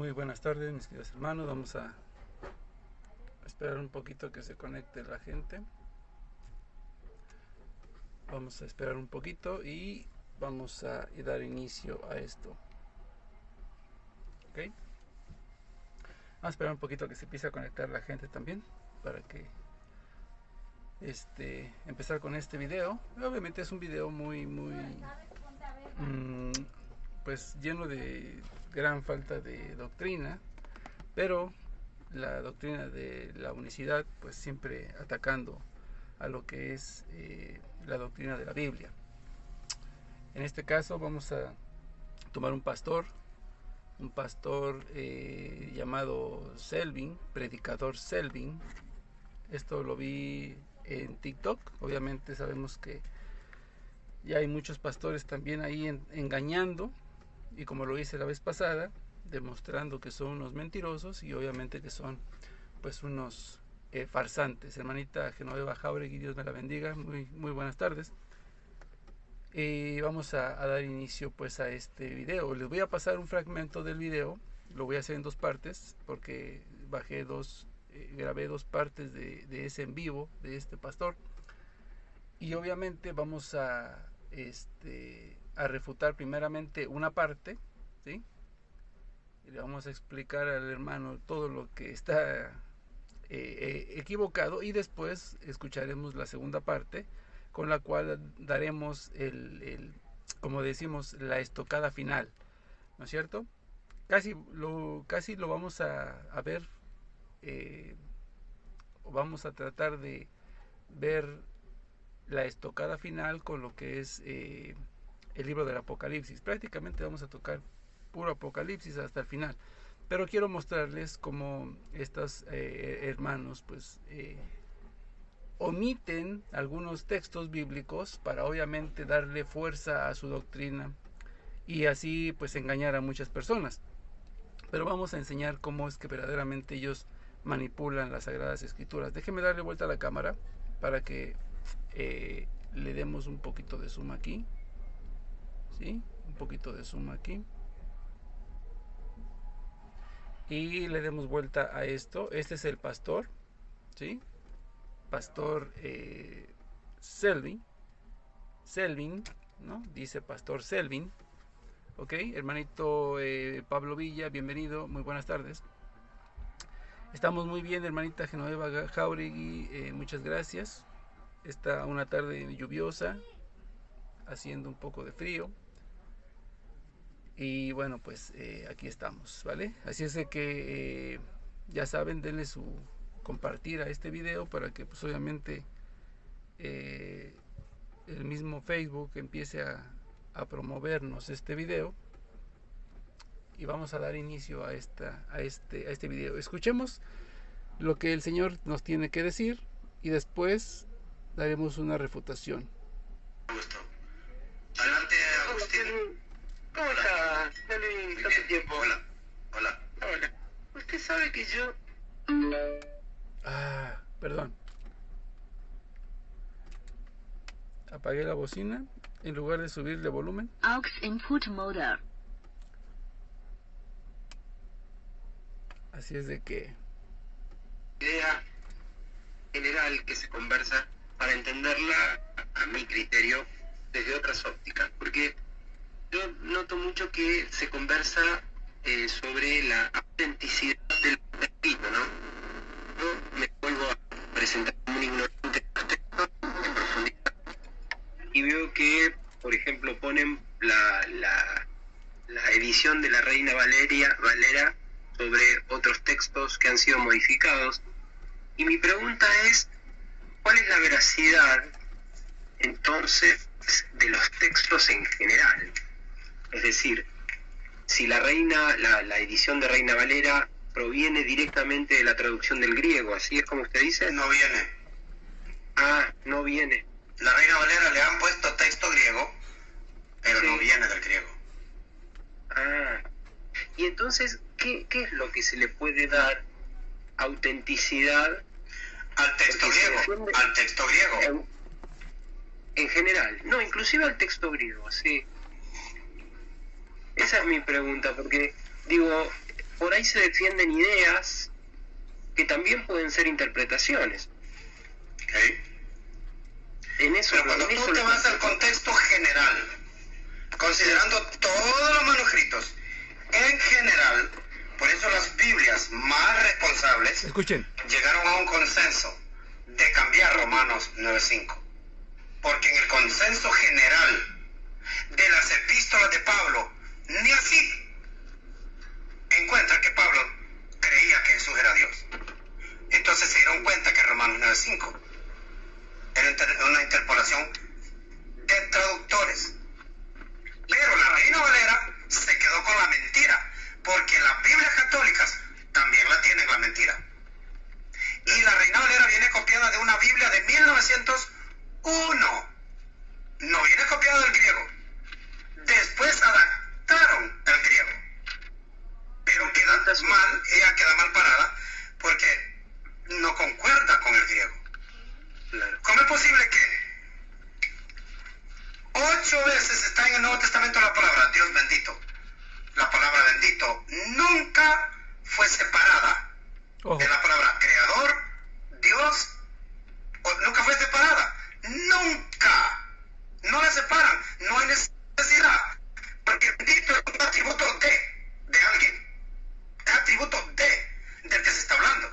Muy buenas tardes, mis queridos hermanos. Vamos a esperar un poquito que se conecte la gente. Vamos a esperar un poquito y vamos a dar inicio a esto. ¿Ok? Vamos a esperar un poquito que se empiece a conectar la gente también para que empezar con este video. Obviamente es un video muy pues lleno de gran falta de doctrina, pero la doctrina de la unicidad pues siempre atacando a lo que es la doctrina de la Biblia. En este caso vamos a tomar un pastor llamado Selvin, predicador Selvin. Esto lo vi en TikTok. Obviamente sabemos que ya hay muchos pastores también ahí engañando, y como lo hice la vez pasada, demostrando que son unos mentirosos y obviamente que son pues unos farsantes. Hermanita Genoveva Jauregui, Dios me la bendiga, muy buenas tardes. Vamos a dar inicio pues a este video. Les voy a pasar un fragmento del video, lo voy a hacer en dos partes porque grabé dos partes de ese en vivo de este pastor, y obviamente vamos a refutar primeramente una parte, ¿sí? Y le vamos a explicar al hermano todo lo que está equivocado, y después escucharemos la segunda parte, con la cual daremos como decimos, la estocada final, ¿no es cierto? Casi lo vamos a ver, vamos a tratar de ver la estocada final con lo que es el libro del Apocalipsis. Prácticamente vamos a tocar puro Apocalipsis hasta el final, pero quiero mostrarles cómo estos hermanos pues omiten algunos textos bíblicos para obviamente darle fuerza a su doctrina y así pues engañar a muchas personas. Pero vamos a enseñar cómo es que verdaderamente ellos manipulan las Sagradas Escrituras. Déjenme darle vuelta a la cámara para que le demos un poquito de zoom aquí, ¿sí? Un poquito de zoom aquí, y le demos vuelta a esto. Este es el pastor, ¿sí? Pastor Selvin, ¿no? Dice pastor Selvin. Ok, hermanito Pablo Villa, bienvenido, muy buenas tardes. Estamos muy bien, hermanita Genoveva Jauregui, muchas gracias. Está una tarde lluviosa, haciendo un poco de frío, y bueno pues aquí estamos, ¿vale? Así es de que ya saben, denle su compartir a este video para que pues obviamente el mismo Facebook empiece a promovernos este video, y vamos a dar inicio a este video. Escuchemos lo que el Señor nos tiene que decir y después daremos una refutación. Gusto. Adelante, Agustín. ¿Cómo está? Dale tanto tiempo. Hola. Usted sabe que yo... Perdón. Apagué la bocina en lugar de subirle volumen. Aux input mode. Así es de que... Idea general que se conversa para entenderla, a mi criterio, desde otras ópticas. Porque yo noto mucho que se conversa sobre la autenticidad del escrito, ¿no? Yo me vuelvo a presentar como un ignorante de los textos en profundidad y veo que, por ejemplo, ponen la edición de la Reina Valera sobre otros textos que han sido modificados, y mi pregunta es, ¿cuál es la veracidad entonces de los textos en general? Es decir, si la edición de Reina Valera proviene directamente de la traducción del griego, ¿así es como usted dice? No viene. No viene. La Reina Valera le han puesto texto griego, pero sí, no viene del griego. Y entonces, ¿qué es lo que se le puede dar autenticidad al texto griego? Al texto griego. En general, no, inclusive al texto griego, sí. Esa es mi pregunta, porque digo, por ahí se defienden ideas que también pueden ser interpretaciones. ¿Ok? En eso, Pero cuando en eso tú te lo- vas al contexto general, considerando todos los manuscritos en general, por eso las Biblias más responsables Escuchen. llegaron a un consenso de cambiar Romanos 9:5. Porque en el consenso general de las epístolas de Pablo, ni así encuentra que Pablo creía que Jesús era Dios. Entonces se dieron cuenta que Romanos 9:5 era una interpolación de traductores. Pero la Reina Valera se quedó con la mentira, porque las Biblias católicas también la tienen la mentira. Y la Reina Valera viene copiada de una Biblia de 1901. No viene copiada del griego. Después adaptaron el griego. Pero queda mal, ella queda mal parada, porque no concuerda con el griego. ¿Cómo es posible que 8 veces está en el Nuevo Testamento la palabra Dios bendito? La palabra bendito nunca fue separada Ojo. de la palabra creador, Dios, nunca fue separada. Nunca. No la separan. No hay necesidad. Porque bendito es un atributo de alguien. Es atributo del que se está hablando.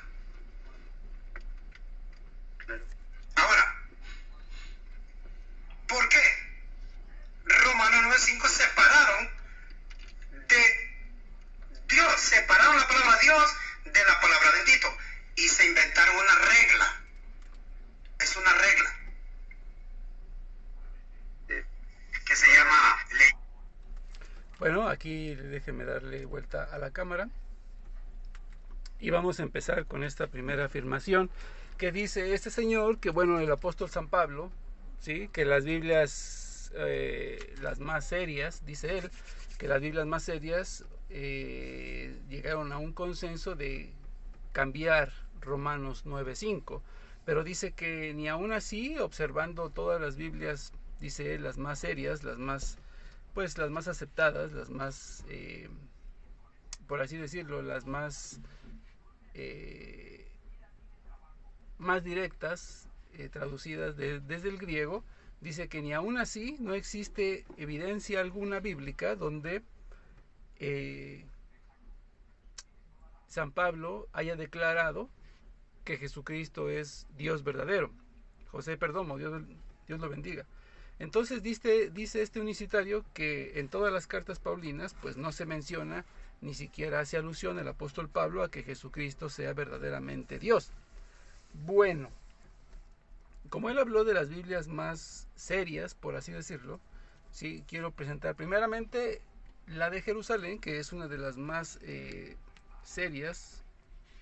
Ahora, ¿por qué? Romanos 9:5 separaron de Dios, separaron la palabra Dios de la palabra bendito y se inventaron una regla. Es una regla que se llama ley. Bueno, aquí déjenme darle vuelta a la cámara. Y vamos a empezar con esta primera afirmación que dice este señor, que bueno, el apóstol San Pablo, ¿sí? Que las Biblias, las más serias, dice él, que las Biblias más serias llegaron a un consenso de cambiar Romanos 9:5, pero dice que ni aún así, observando todas las Biblias, dice él, las más serias, las más, pues las más aceptadas, las más, por así decirlo, las más más directas, traducidas desde el griego, dice que ni aún así no existe evidencia alguna bíblica donde San Pablo haya declarado que Jesucristo es Dios verdadero. José Perdomo, Dios lo bendiga. Entonces dice este unicitario que en todas las cartas paulinas pues no se menciona, ni siquiera hace alusión el apóstol Pablo a que Jesucristo sea verdaderamente Dios. Bueno, como él habló de las Biblias más serias, por así decirlo, sí, quiero presentar primeramente la de Jerusalén, que es una de las más serias,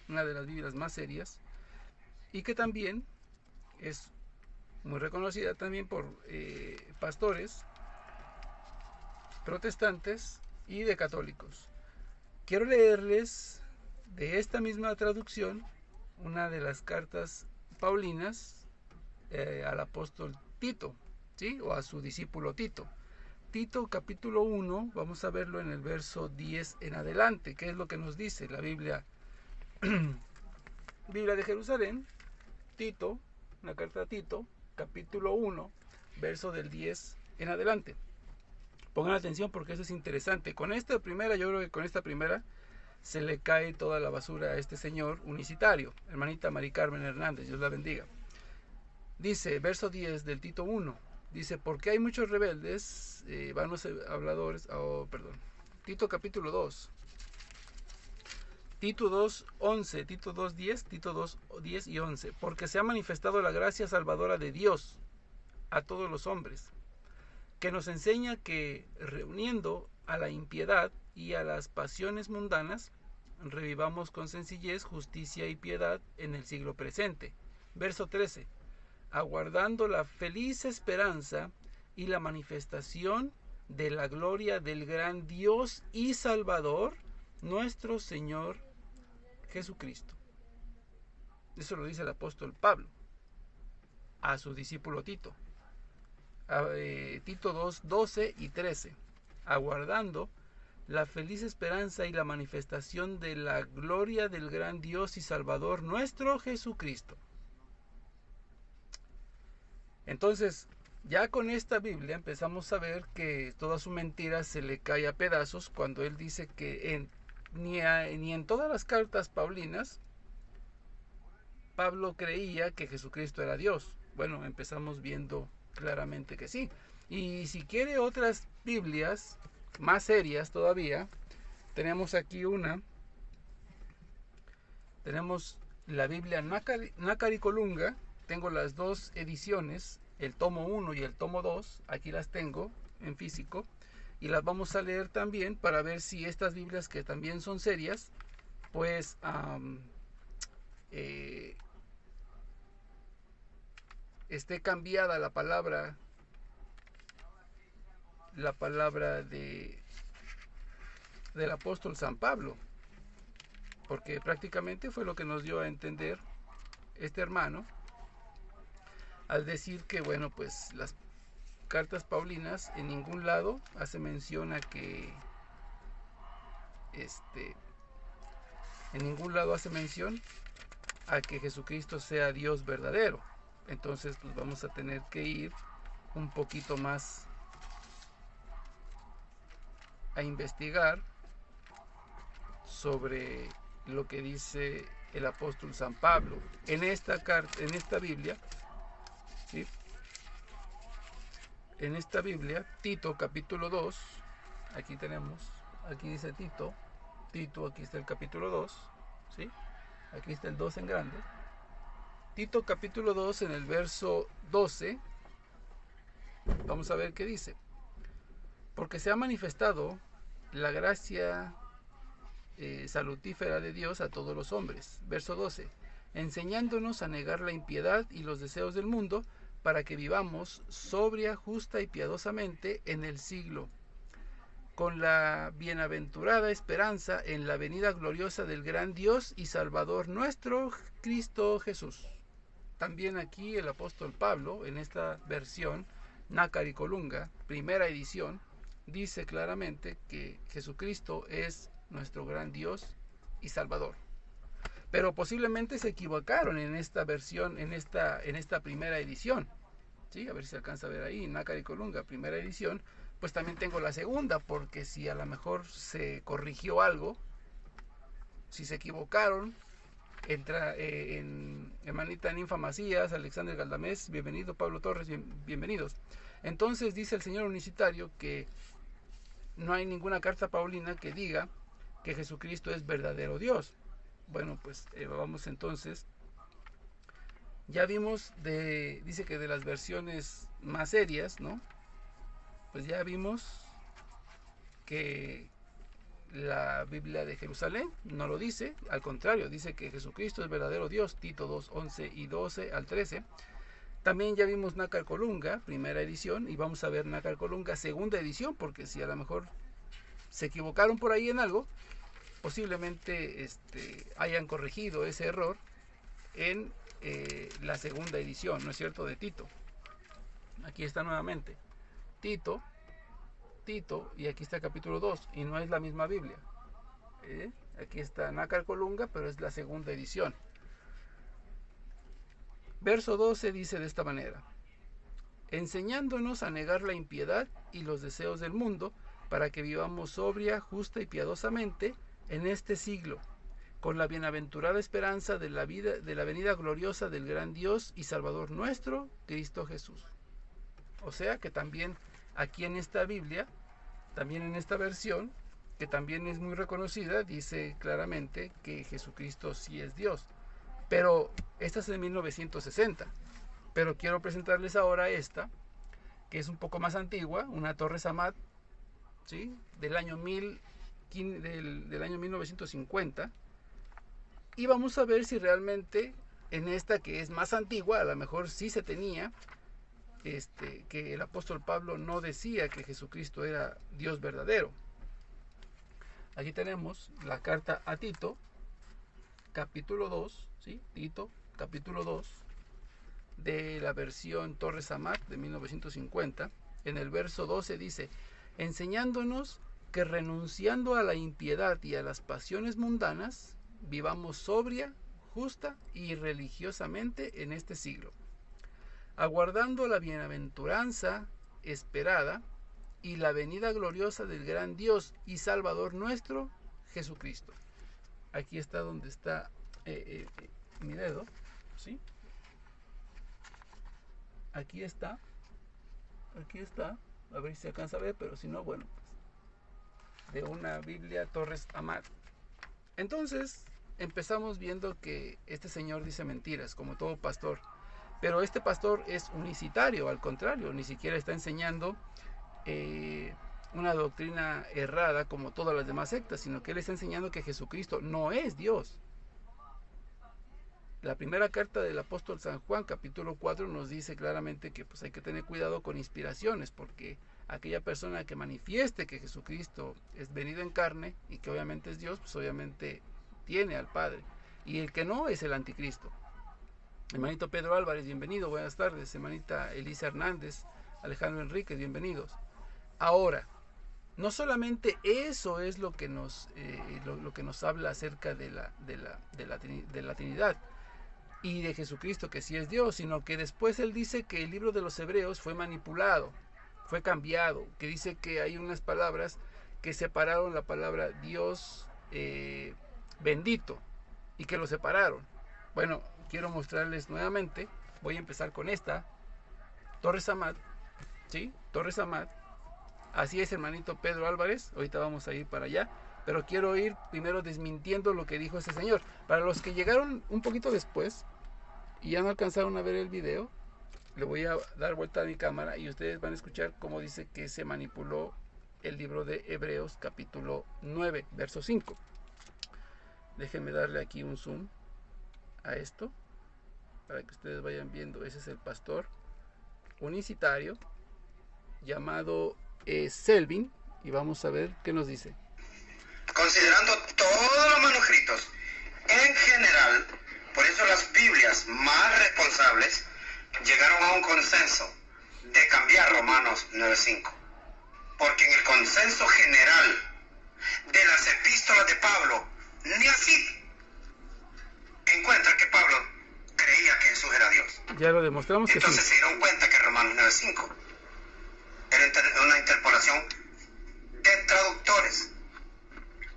una de las Biblias más serias, y que también es muy reconocida también por pastores protestantes y de católicos. Quiero leerles de esta misma traducción una de las cartas paulinas al apóstol Tito, ¿sí? O a su discípulo Tito. Tito capítulo 1, vamos a verlo en el verso 10 en adelante, que es lo que nos dice la Biblia Biblia de Jerusalén, Tito, una carta a Tito, capítulo 1, verso del 10 en adelante. Pongan atención porque eso es interesante. Con esta primera, yo creo que con esta primera se le cae toda la basura a este señor unicitario, hermanita Mari Carmen Hernández, Dios la bendiga. Dice, verso 10 del Tito 1, dice, porque hay muchos rebeldes, vanos habladores, Tito capítulo 2, Tito 2:11, Tito 2:10, Tito 2:10 y 11, porque se ha manifestado la gracia salvadora de Dios a todos los hombres, que nos enseña que reuniendo a la impiedad y a las pasiones mundanas, revivamos con sencillez, justicia y piedad en el siglo presente. Verso 13, aguardando la feliz esperanza y la manifestación de la gloria del gran Dios y Salvador, nuestro Señor Jesucristo. Eso lo dice el apóstol Pablo a su discípulo Tito. Tito 2:12 y 13, aguardando la feliz esperanza y la manifestación de la gloria del gran Dios y Salvador nuestro Jesucristo. Entonces, ya con esta Biblia empezamos a ver que toda su mentira se le cae a pedazos cuando él dice que ni en todas las cartas paulinas Pablo creía que Jesucristo era Dios. Bueno, empezamos viendo claramente que sí. Y si quiere otras Biblias más serias todavía, tenemos aquí una. Tenemos la Biblia Nácar y Colunga. Tengo las dos ediciones, el tomo 1 y el tomo 2. Aquí las tengo en físico. Y las vamos a leer también para ver si estas Biblias, que también son serias, pues esté cambiada la palabra del apóstol San Pablo, porque prácticamente fue lo que nos dio a entender este hermano al decir que, bueno, pues las cartas paulinas en ningún lado hace mención a que en ningún lado hace mención a que Jesucristo sea Dios verdadero. Entonces pues vamos a tener que ir un poquito más a investigar sobre lo que dice el apóstol San Pablo en esta carta, en esta Biblia, ¿sí? En esta Biblia, Tito capítulo 2, aquí tenemos, aquí dice Tito, aquí está el capítulo 2, ¿sí? Aquí está el 2 en grande. Tito capítulo 2 en el verso 12, vamos a ver qué dice. Porque se ha manifestado la gracia salutífera de Dios a todos los hombres. Verso 12, enseñándonos a negar la impiedad y los deseos del mundo, para que vivamos sobria, justa y piadosamente en el siglo, con la bienaventurada esperanza en la venida gloriosa del gran Dios y Salvador nuestro, Cristo Jesús. También aquí el apóstol Pablo, en esta versión, Nácar y Colunga, primera edición, dice claramente que Jesucristo es nuestro gran Dios y Salvador. Pero posiblemente se equivocaron en esta versión, en esta primera edición. ¿Sí? A ver si se alcanza a ver ahí, Nácar y Colunga, primera edición. Pues también tengo la segunda, porque si a lo mejor se corrigió algo, si se equivocaron, entra hermanita Ninfa Macías, Alexander Galdamés, bienvenido, Pablo Torres, bienvenidos. Entonces dice el señor unicitario que no hay ninguna carta paulina que diga que Jesucristo es verdadero Dios. Bueno, pues vamos entonces. Ya vimos, dice que de las versiones más serias, ¿no? Pues ya vimos que la Biblia de Jerusalén no lo dice, al contrario, dice que Jesucristo es verdadero Dios, Tito 2, 11 y 12 al 13. También ya vimos Nácar Colunga, primera edición, y vamos a ver Nácar Colunga, segunda edición, porque si a lo mejor se equivocaron por ahí en algo, posiblemente hayan corregido ese error en la segunda edición, ¿no es cierto?, de Tito. Aquí está nuevamente Tito, y aquí está capítulo 2, y no es la misma Biblia. Aquí está Nácar Colunga, pero es la segunda edición. Verso 12 dice de esta manera: enseñándonos a negar la impiedad y los deseos del mundo, para que vivamos sobria, justa y piadosamente en este siglo, con la bienaventurada esperanza de la venida gloriosa del gran Dios y Salvador nuestro, Cristo Jesús. O sea que también aquí en esta Biblia, también en esta versión, que también es muy reconocida, dice claramente que Jesucristo sí es Dios. Pero esta es de 1960. Pero quiero presentarles ahora esta, que es un poco más antigua, una Torre Samat, ¿sí?, del año 1950. Y vamos a ver si realmente en esta, que es más antigua, a lo mejor sí se tenía, que el apóstol Pablo no decía que Jesucristo era Dios verdadero. Aquí tenemos la carta a Tito, capítulo 2, ¿sí? Tito, capítulo 2, de la versión Torre Samat de 1950. En el verso 12 dice: enseñándonos que renunciando a la impiedad y a las pasiones mundanas, vivamos sobria, justa y religiosamente en este siglo, aguardando la bienaventuranza esperada y la venida gloriosa del gran Dios y Salvador nuestro, Jesucristo. Aquí está donde está mi dedo, ¿sí? Aquí está, a ver si se alcanza a ver, pero si no, bueno, pues, de una Biblia Torres Amat. Entonces, empezamos viendo que este señor dice mentiras, como todo pastor, pero este pastor es unicitario, al contrario, ni siquiera está enseñando una doctrina errada como todas las demás sectas, sino que él está enseñando que Jesucristo no es Dios. La primera carta del apóstol San Juan, capítulo 4, nos dice claramente que pues hay que tener cuidado con inspiraciones, porque aquella persona que manifieste que Jesucristo es venido en carne y que obviamente es Dios, pues obviamente tiene al Padre, y el que no es el anticristo. Hermanito Pedro Álvarez, bienvenido, buenas tardes. Hermanita Elisa Hernández, Alejandro Enríquez, bienvenidos. Ahora, no solamente eso es lo que nos habla acerca de la Trinidad y de Jesucristo, que sí es Dios, sino que después él dice que el libro de los Hebreos fue manipulado, fue cambiado, que dice que hay unas palabras que separaron la palabra Dios bendito y que lo separaron. Bueno, quiero mostrarles nuevamente, voy a empezar con esta, Torres Amat, ¿sí? Torres Amat, así es, hermanito Pedro Álvarez, ahorita vamos a ir para allá, pero quiero ir primero desmintiendo lo que dijo ese señor. Para los que llegaron un poquito después y ya no alcanzaron a ver el video, le voy a dar vuelta a mi cámara y ustedes van a escuchar cómo dice que se manipuló el libro de Hebreos capítulo 9, verso 5. Déjenme darle aquí un zoom a esto para que ustedes vayan viendo. Ese es el pastor unicitario llamado Selvin, y vamos a ver qué nos dice. Considerando todos los manuscritos en general, por eso las Biblias más responsables llegaron a un consenso de cambiar Romanos 9:5, porque en el consenso general de las epístolas de Pablo, ni así encuentra que Pablo creía que Jesús era Dios. Ya lo demostramos. Entonces que sí. Se dieron cuenta que Romanos 9:5 era una interpolación de traductores.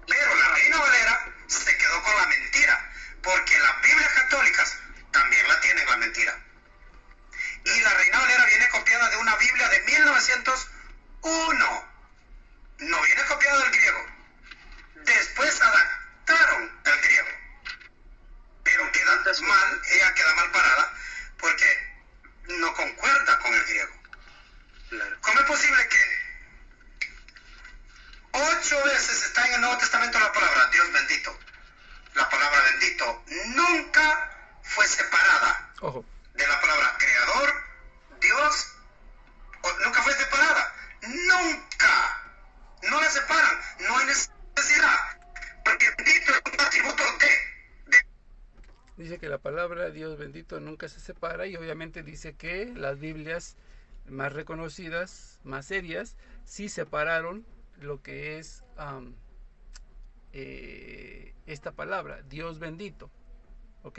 Pero la Reina Valera se quedó con la mentira, porque las Biblias católicas también la tienen la mentira. Y la Reina Valera viene copiada de una Biblia de 1901. No viene copiada del griego. Después adaptaron el griego. Pero queda mal, ella queda mal parada, porque no concuerda con el griego. ¿Cómo es posible que 8 veces está en el Nuevo Testamento la palabra Dios bendito? La palabra bendito nunca fue separada. Ojo. De la palabra creador, Dios, nunca fue separada. Nunca. No la separan. No hay necesidad. Porque bendito es un atributo de. Dice que la palabra Dios bendito nunca se separa, y obviamente dice que las Biblias más reconocidas, más serias, sí separaron lo que es esta palabra, Dios bendito. ¿Ok?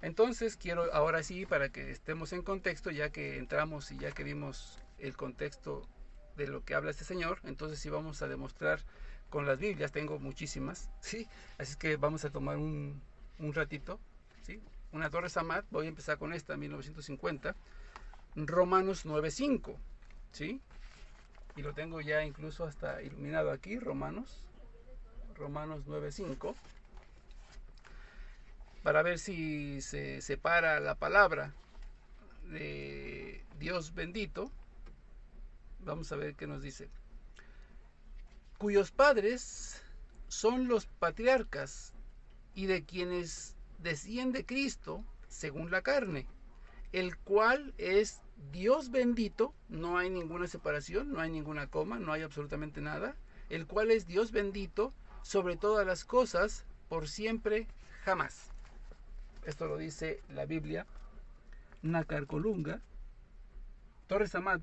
Entonces quiero ahora sí, para que estemos en contexto, ya que entramos y ya que vimos el contexto de lo que habla este señor, entonces sí vamos a demostrar con las Biblias. Tengo muchísimas, ¿sí? Así que vamos a tomar un ratito, ¿sí? Una Torres Amat, voy a empezar con esta, 1950, Romanos 9:5, ¿sí? Y lo tengo ya incluso hasta iluminado aquí, Romanos 9:5, para ver si se separa la palabra de Dios bendito. Vamos a ver qué nos dice. Cuyos padres son los patriarcas, y de quienes desciende Cristo según la carne, el cual es Dios bendito. No hay ninguna separación, no hay ninguna coma, no hay absolutamente nada. El cual es Dios bendito sobre todas las cosas, por siempre, jamás. Esto lo dice la Biblia Nácar Colunga, Torres Amat,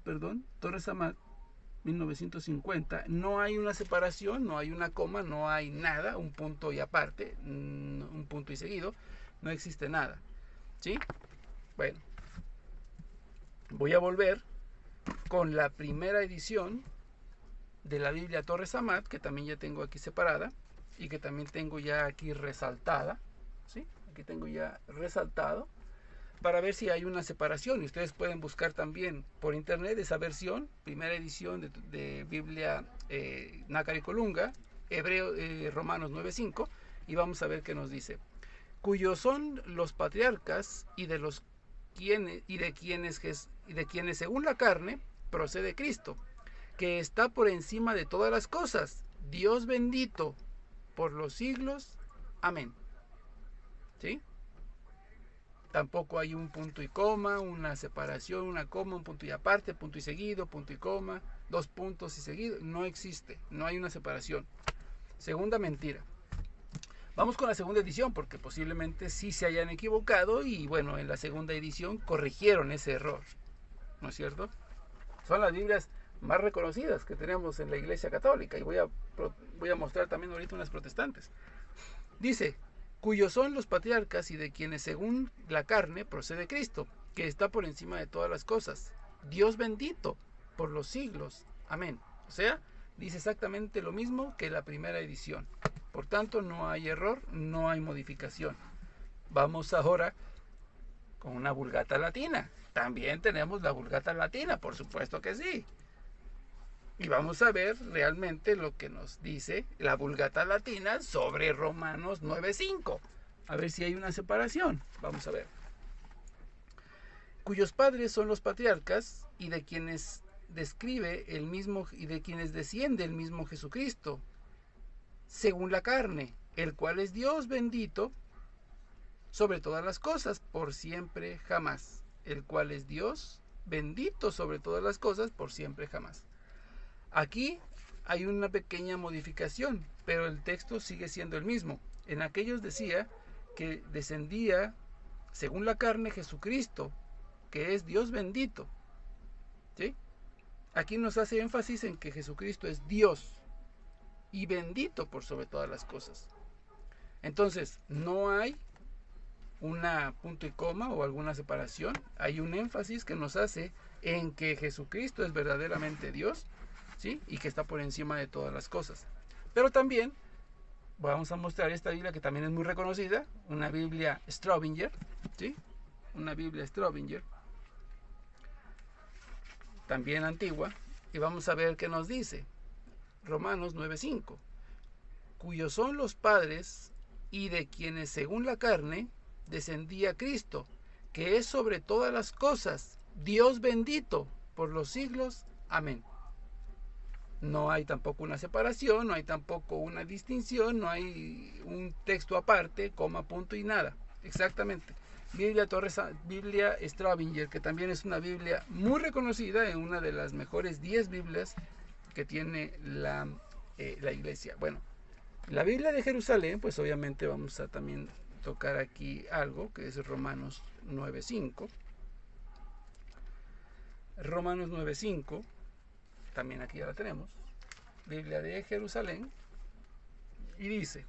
1950, no hay una separación, no hay una coma, no hay nada, un punto y aparte, un punto y seguido, no existe nada, ¿sí? Bueno, voy a volver con la primera edición de la Biblia Torres Amat, que también ya tengo aquí separada y que también tengo ya aquí resaltada, ¿sí? Aquí tengo ya resaltado, para ver si hay una separación. Y ustedes pueden buscar también por internet esa versión, primera edición de Biblia Nácar y Colunga, Romanos 9:5, y vamos a ver qué nos dice. Cuyos son los patriarcas y de quienes según la carne procede Cristo, que está por encima de todas las cosas, Dios bendito por los siglos. Amén. ¿Sí? Tampoco hay un punto y coma, una separación, una coma, un punto y aparte, punto y seguido, punto y coma, dos puntos y seguido. No existe, no hay una separación. Segunda mentira. Vamos con la segunda edición, porque posiblemente sí se hayan equivocado y bueno, en la segunda edición corrigieron ese error, ¿no es cierto? Son las Biblias más reconocidas que tenemos en la Iglesia Católica, y voy a mostrar también ahorita unas protestantes. Dice: cuyos son los patriarcas y de quienes según la carne procede Cristo, que está por encima de todas las cosas, Dios bendito por los siglos. Amén. O sea, dice exactamente lo mismo que la primera edición. Por tanto, no hay error, no hay modificación. Vamos ahora con una Vulgata latina. También tenemos la Vulgata latina, por supuesto que sí. Y vamos a ver realmente lo que nos dice la Vulgata latina sobre Romanos 9:5. A ver si hay una separación. Vamos a ver. Cuyos padres son los patriarcas y de quienes describe el mismo y de quienes desciende el mismo Jesucristo, según la carne, el cual es Dios bendito sobre todas las cosas, por siempre jamás. El cual es Dios bendito sobre todas las cosas, por siempre jamás. Aquí hay una pequeña modificación, pero el texto sigue siendo el mismo. En aquellos decía que descendía, según la carne, Jesucristo, que es Dios bendito. ¿Sí? Aquí nos hace énfasis en que Jesucristo es Dios y bendito por sobre todas las cosas. Entonces, no hay una punto y coma o alguna separación. Hay un énfasis que nos hace en que Jesucristo es verdaderamente Dios, ¿sí? Y que está por encima de todas las cosas. Pero también vamos a mostrar esta Biblia que también es muy reconocida, una Biblia Straubinger, ¿sí? Una Biblia Straubinger, también antigua, y vamos a ver qué nos dice. Romanos 9:5, cuyos son los padres y de quienes según la carne descendía Cristo, que es sobre todas las cosas, Dios bendito por los siglos. Amén. No hay tampoco una separación, no hay tampoco una distinción, no hay un texto aparte, coma, punto y nada. Exactamente. Biblia Straubinger, que también es una Biblia muy reconocida, en una de las mejores 10 Biblias que tiene la iglesia. Bueno, la Biblia de Jerusalén, pues obviamente vamos a también tocar aquí algo, que es Romanos 9:5. Romanos 9:5, también aquí ya la tenemos, Biblia de Jerusalén, y dice: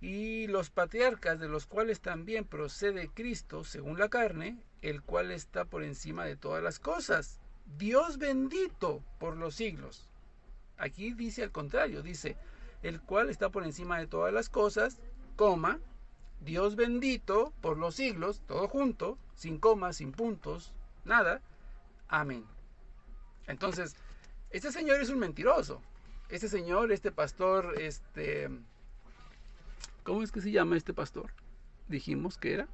y los patriarcas, de los cuales también procede Cristo según la carne, el cual está por encima de todas las cosas, Dios bendito por los siglos. Aquí dice al contrario, dice: el cual está por encima de todas las cosas, coma, Dios bendito por los siglos, todo junto, sin comas, sin puntos, nada. Amén. Entonces, este señor es un mentiroso. Este señor, este pastor, ¿cómo es que se llama este pastor? Dijimos que era.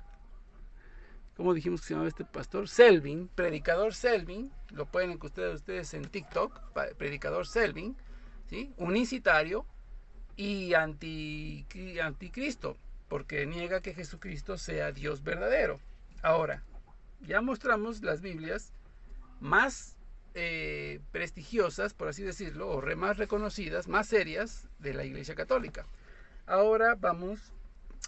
¿Cómo dijimos que se llamaba este pastor? Selvin, predicador Selvin. Lo pueden encontrar ustedes en TikTok, predicador Selvin, ¿sí? Unicitario y anticristo, porque niega que Jesucristo sea Dios verdadero. Ahora, ya mostramos las Biblias más prestigiosas, por así decirlo, o más reconocidas, más serias de la Iglesia Católica. Ahora vamos,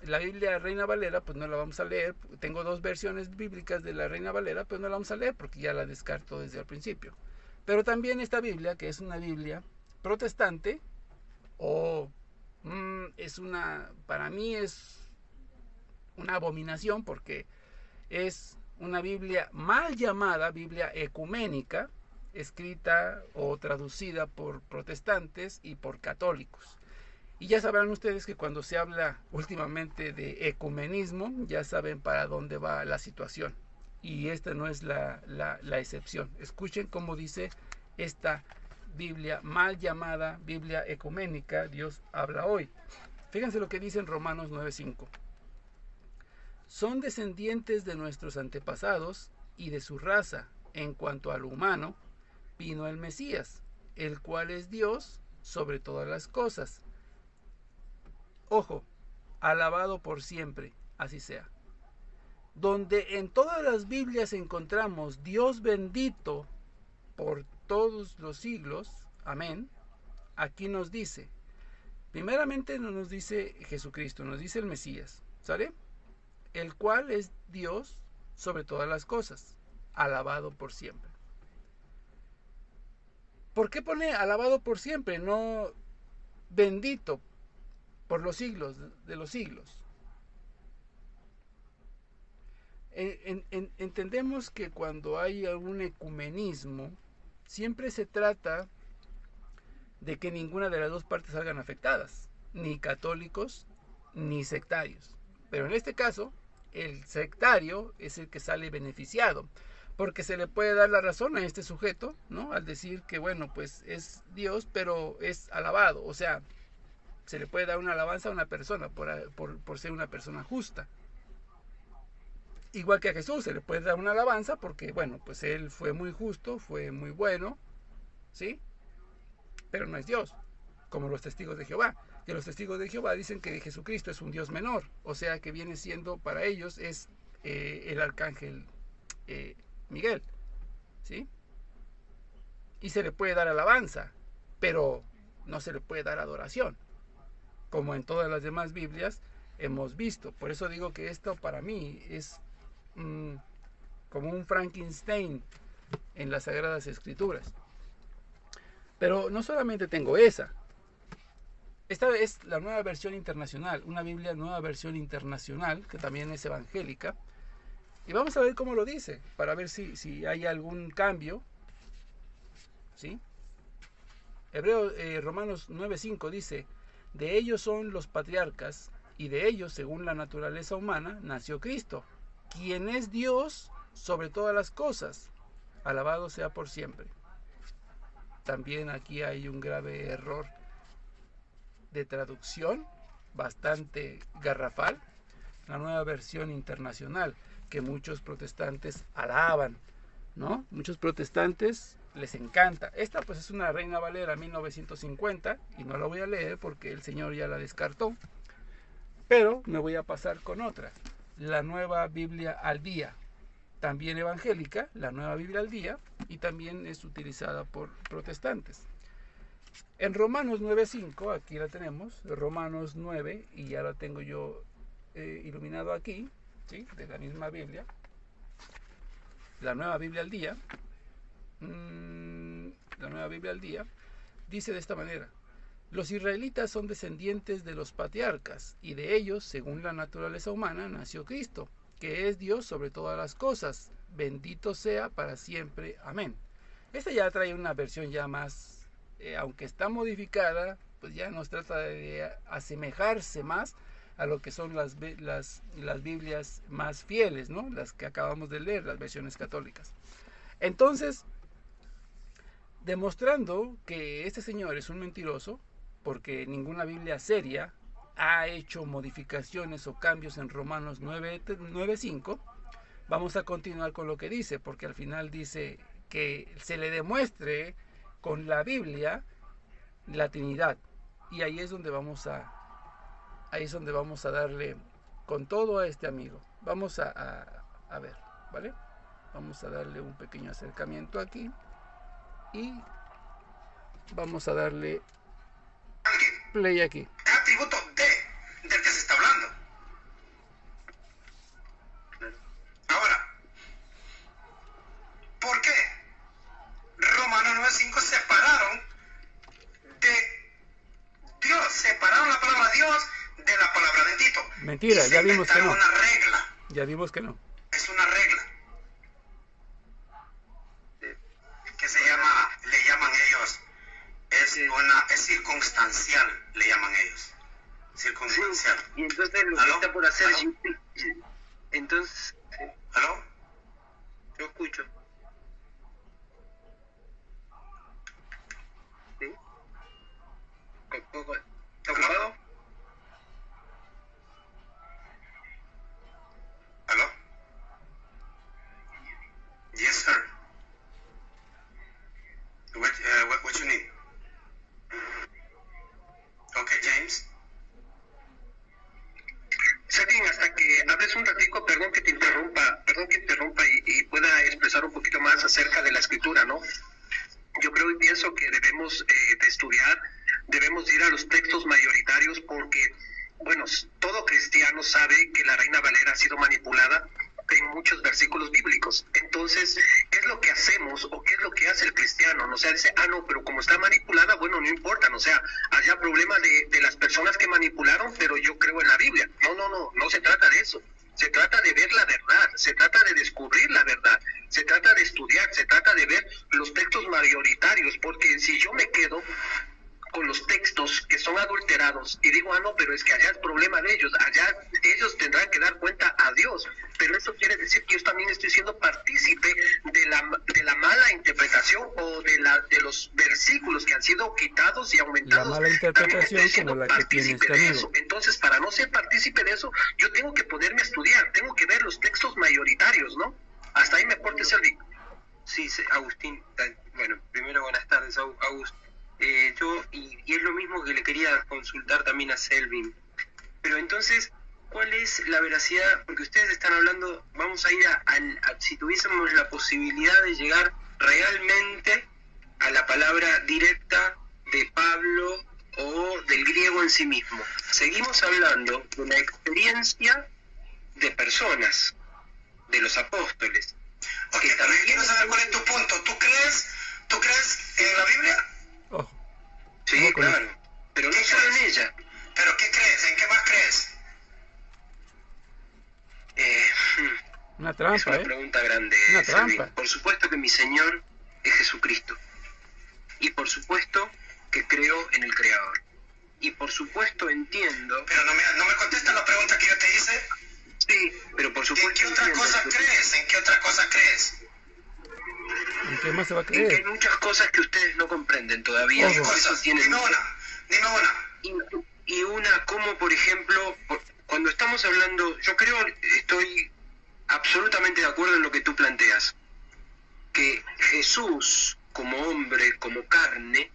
la Biblia Reina Valera, pues no la vamos a leer. Tengo dos versiones bíblicas de la Reina Valera, pero no la vamos a leer porque ya la descarto desde el principio. Pero también esta Biblia, que es una Biblia protestante, para mí es una abominación, porque es una Biblia mal llamada Biblia ecuménica, escrita o traducida por protestantes y por católicos. Y ya sabrán ustedes que cuando se habla últimamente de ecumenismo, ya saben para dónde va la situación. Y esta no es la excepción. Escuchen cómo dice esta Biblia mal llamada Biblia ecuménica, Dios habla hoy. Fíjense lo que dice en Romanos 9:5. Son descendientes de nuestros antepasados y de su raza, en cuanto a lo humano, vino el Mesías, el cual es Dios sobre todas las cosas. Ojo, alabado por siempre, así sea. Donde en todas las Biblias encontramos Dios bendito por todos los siglos, amén, aquí nos dice, primeramente no nos dice Jesucristo, nos dice el Mesías, ¿sale? El cual es Dios sobre todas las cosas, alabado por siempre. ¿Por qué pone alabado por siempre, no bendito por los siglos de los siglos? Entendemos que cuando hay algún ecumenismo, siempre se trata de que ninguna de las dos partes salgan afectadas, ni católicos ni sectarios. Pero en este caso, el sectario es el que sale beneficiado, porque se le puede dar la razón a este sujeto, ¿no? Al decir que, bueno, pues es Dios, pero es alabado. O sea, se le puede dar una alabanza a una persona por ser una persona justa. Igual que a Jesús se le puede dar una alabanza porque, bueno, pues él fue muy justo, fue muy bueno, ¿sí? Pero no es Dios, como los testigos de Jehová. Que los testigos de Jehová dicen que Jesucristo es un Dios menor, o sea que viene siendo para ellos es el arcángel Miguel, ¿sí? Y se le puede dar alabanza, pero no se le puede dar adoración, como en todas las demás Biblias hemos visto. Por eso digo que esto para mí es como un Frankenstein en las Sagradas Escrituras. Pero no solamente tengo esa. Esta es la nueva versión internacional, una Biblia nueva versión internacional, que también es evangélica. Y vamos a ver cómo lo dice, para ver si hay algún cambio, ¿sí? Romanos 9:5 dice, de ellos son los patriarcas, y de ellos, según la naturaleza humana, nació Cristo, quien es Dios sobre todas las cosas, alabado sea por siempre. También aquí hay un grave error de traducción, bastante garrafal, la nueva versión internacional, que muchos protestantes alaban, ¿no? Muchos protestantes les encanta. Esta pues es una Reina Valera 1950 y no la voy a leer porque el Señor ya la descartó, pero me voy a pasar con otra, la Nueva Biblia al Día, también evangélica, la Nueva Biblia al Día, y también es utilizada por protestantes. En Romanos 9:5, aquí la tenemos, Romanos 9, y ya la tengo yo iluminado aquí, ¿sí? De la misma Biblia, la Nueva Biblia al Día, la Nueva Biblia al Día, dice de esta manera, los israelitas son descendientes de los patriarcas, y de ellos, según la naturaleza humana, nació Cristo, que es Dios sobre todas las cosas, bendito sea para siempre, amén. Esta ya trae una versión ya más, aunque está modificada, pues ya nos trata de asemejarse más a lo que son las Biblias más fieles, ¿no? Las que acabamos de leer, las versiones católicas. Entonces, demostrando que este señor es un mentiroso, porque ninguna Biblia seria ha hecho modificaciones o cambios en Romanos 9:5, vamos a continuar con lo que dice, porque al final dice que se le demuestre con la Biblia la Trinidad, y ahí es donde vamos a darle con todo a este amigo. Vamos a ver, ¿vale? Vamos a darle un pequeño acercamiento aquí y vamos a darle play aquí. Es atributo del que se está hablando. Ahora, ¿por qué Romanos cristianos separaron de Dios, separaron la palabra Dios de la palabra de Tito. Mentira, ya vimos que no. Una regla. Ya vimos que no. Es una regla. Que se llama, le llaman ellos, es circunstancial, le llaman ellos. Circunstancial. Sí, y entonces lo ¿Aló? que está por hacer ¿Aló? entonces ¿Aló? yo escucho. ¿Sí? ¿Está ocupado? ¿Aló? Yes, sir. What you need? Okay, James. Selvin, hasta que hables un ratico, perdón que interrumpa y pueda expresar un poquito más acerca de la escritura, ¿no? Yo creo y pienso que debemos de estudiar, debemos ir a los textos mayoritarios porque, bueno, todo cristiano sabe que la Reina Valera ha sido manipulada en muchos versículos bíblicos. Entonces, ¿qué es lo que hacemos o qué es lo que hace el cristiano? O sea, dice, no, pero como está manipulada, bueno, no importa, o sea, haya problema de las personas que manipularon, pero yo creo en la Biblia. No se trata de eso. Se trata de ver la verdad, se trata de descubrir la verdad, se trata de estudiar, se trata de ver los textos mayoritarios, porque si yo me quedo con los textos que son adulterados y digo, no, pero es que allá es problema de ellos, allá ellos tendrán que dar cuenta a Dios, pero eso quiere decir que yo también estoy siendo partícipe de la mala interpretación o de los versículos que han sido quitados y aumentados. La mala interpretación como la que tiene este amigo. Entonces, para no ser partícipe de eso, yo tengo que ponerme a estudiar, tengo que ver los textos mayoritarios, ¿no? Hasta ahí me porte, Selvin. Sí, Agustín, bueno, primero buenas tardes, Agustín. Y es lo mismo que le quería consultar también a Selvin. Pero entonces, ¿cuál es la veracidad? Porque ustedes están hablando, vamos a ir si tuviésemos la posibilidad de llegar realmente a la palabra directa de Pablo o del griego en sí mismo. Seguimos hablando de la experiencia de personas, de los apóstoles. Ok, pero yo quiero saber cuál es tu punto. ¿Tú crees en la Biblia? Sí, claro, pero no solo en ella. ¿Pero qué crees? ¿En qué más crees? Una trampa, es una pregunta grande. Una trampa. Por supuesto que mi Señor es Jesucristo. Y por supuesto que creo en el Creador. Y por supuesto entiendo... Pero no me contestas la pregunta que yo te hice. Sí, pero por supuesto... ¿En qué otra cosa crees? ¿En qué otra cosa crees? ¿En qué más se va a creer? Que hay muchas cosas que ustedes no comprenden todavía. ¿Qué cosas? Dime una. Y una como, por ejemplo, cuando estamos hablando, yo estoy absolutamente de acuerdo en lo que tú planteas, que Jesús como hombre, como carne,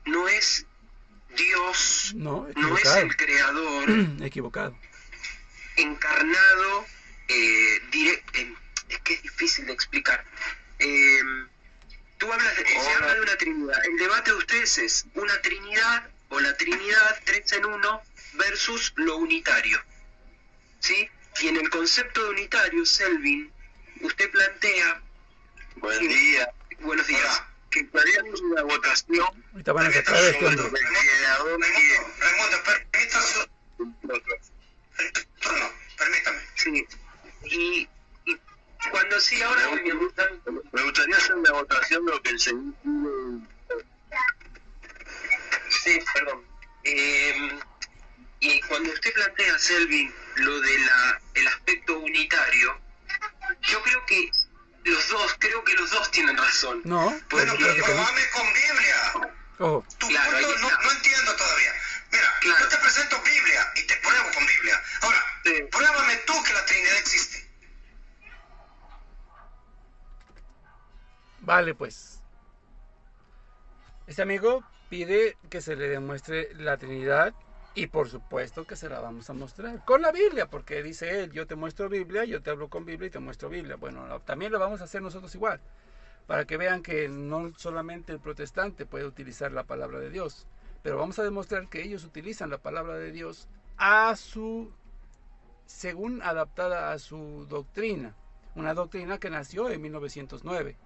no es Dios, no es el creador equivocado, encarnado, es que es difícil de explicar. Tú hablas se habla de una trinidad. El debate de ustedes es una trinidad o la trinidad 3 en 1 versus lo unitario, ¿sí? Y en el concepto de unitario, Selvin, usted plantea... Buen día. Buenos días. Hola. Que haríamos una votación. ahorita van a sacar este hombre. Raimundo, permítame. Sí. Y cuando sí, ahora Me gustaría hacer una votación de lo que el Señor... Sí, perdón. Y cuando usted plantea, Selvin, lo de el aspecto unitario, yo creo que los dos tienen razón. No, Bueno, creo pero que no. pruébame con Biblia. Ojo, Tu Claro, ahí punto está. no entiendo todavía. Mira, Claro. yo te presento Biblia y te pruebo con Biblia. Ahora, Sí. pruébame tú que la Trinidad existe. vale pues. Este amigo pide que se le demuestre la Trinidad y por supuesto que se la vamos a mostrar con la Biblia, porque dice él, yo te muestro Biblia, yo te hablo con Biblia y te muestro Biblia. Bueno, también lo vamos a hacer nosotros igual, para que vean que no solamente el protestante puede utilizar la palabra de Dios, pero vamos a demostrar que ellos utilizan la palabra de Dios según adaptada a su doctrina, una doctrina que nació en 1909.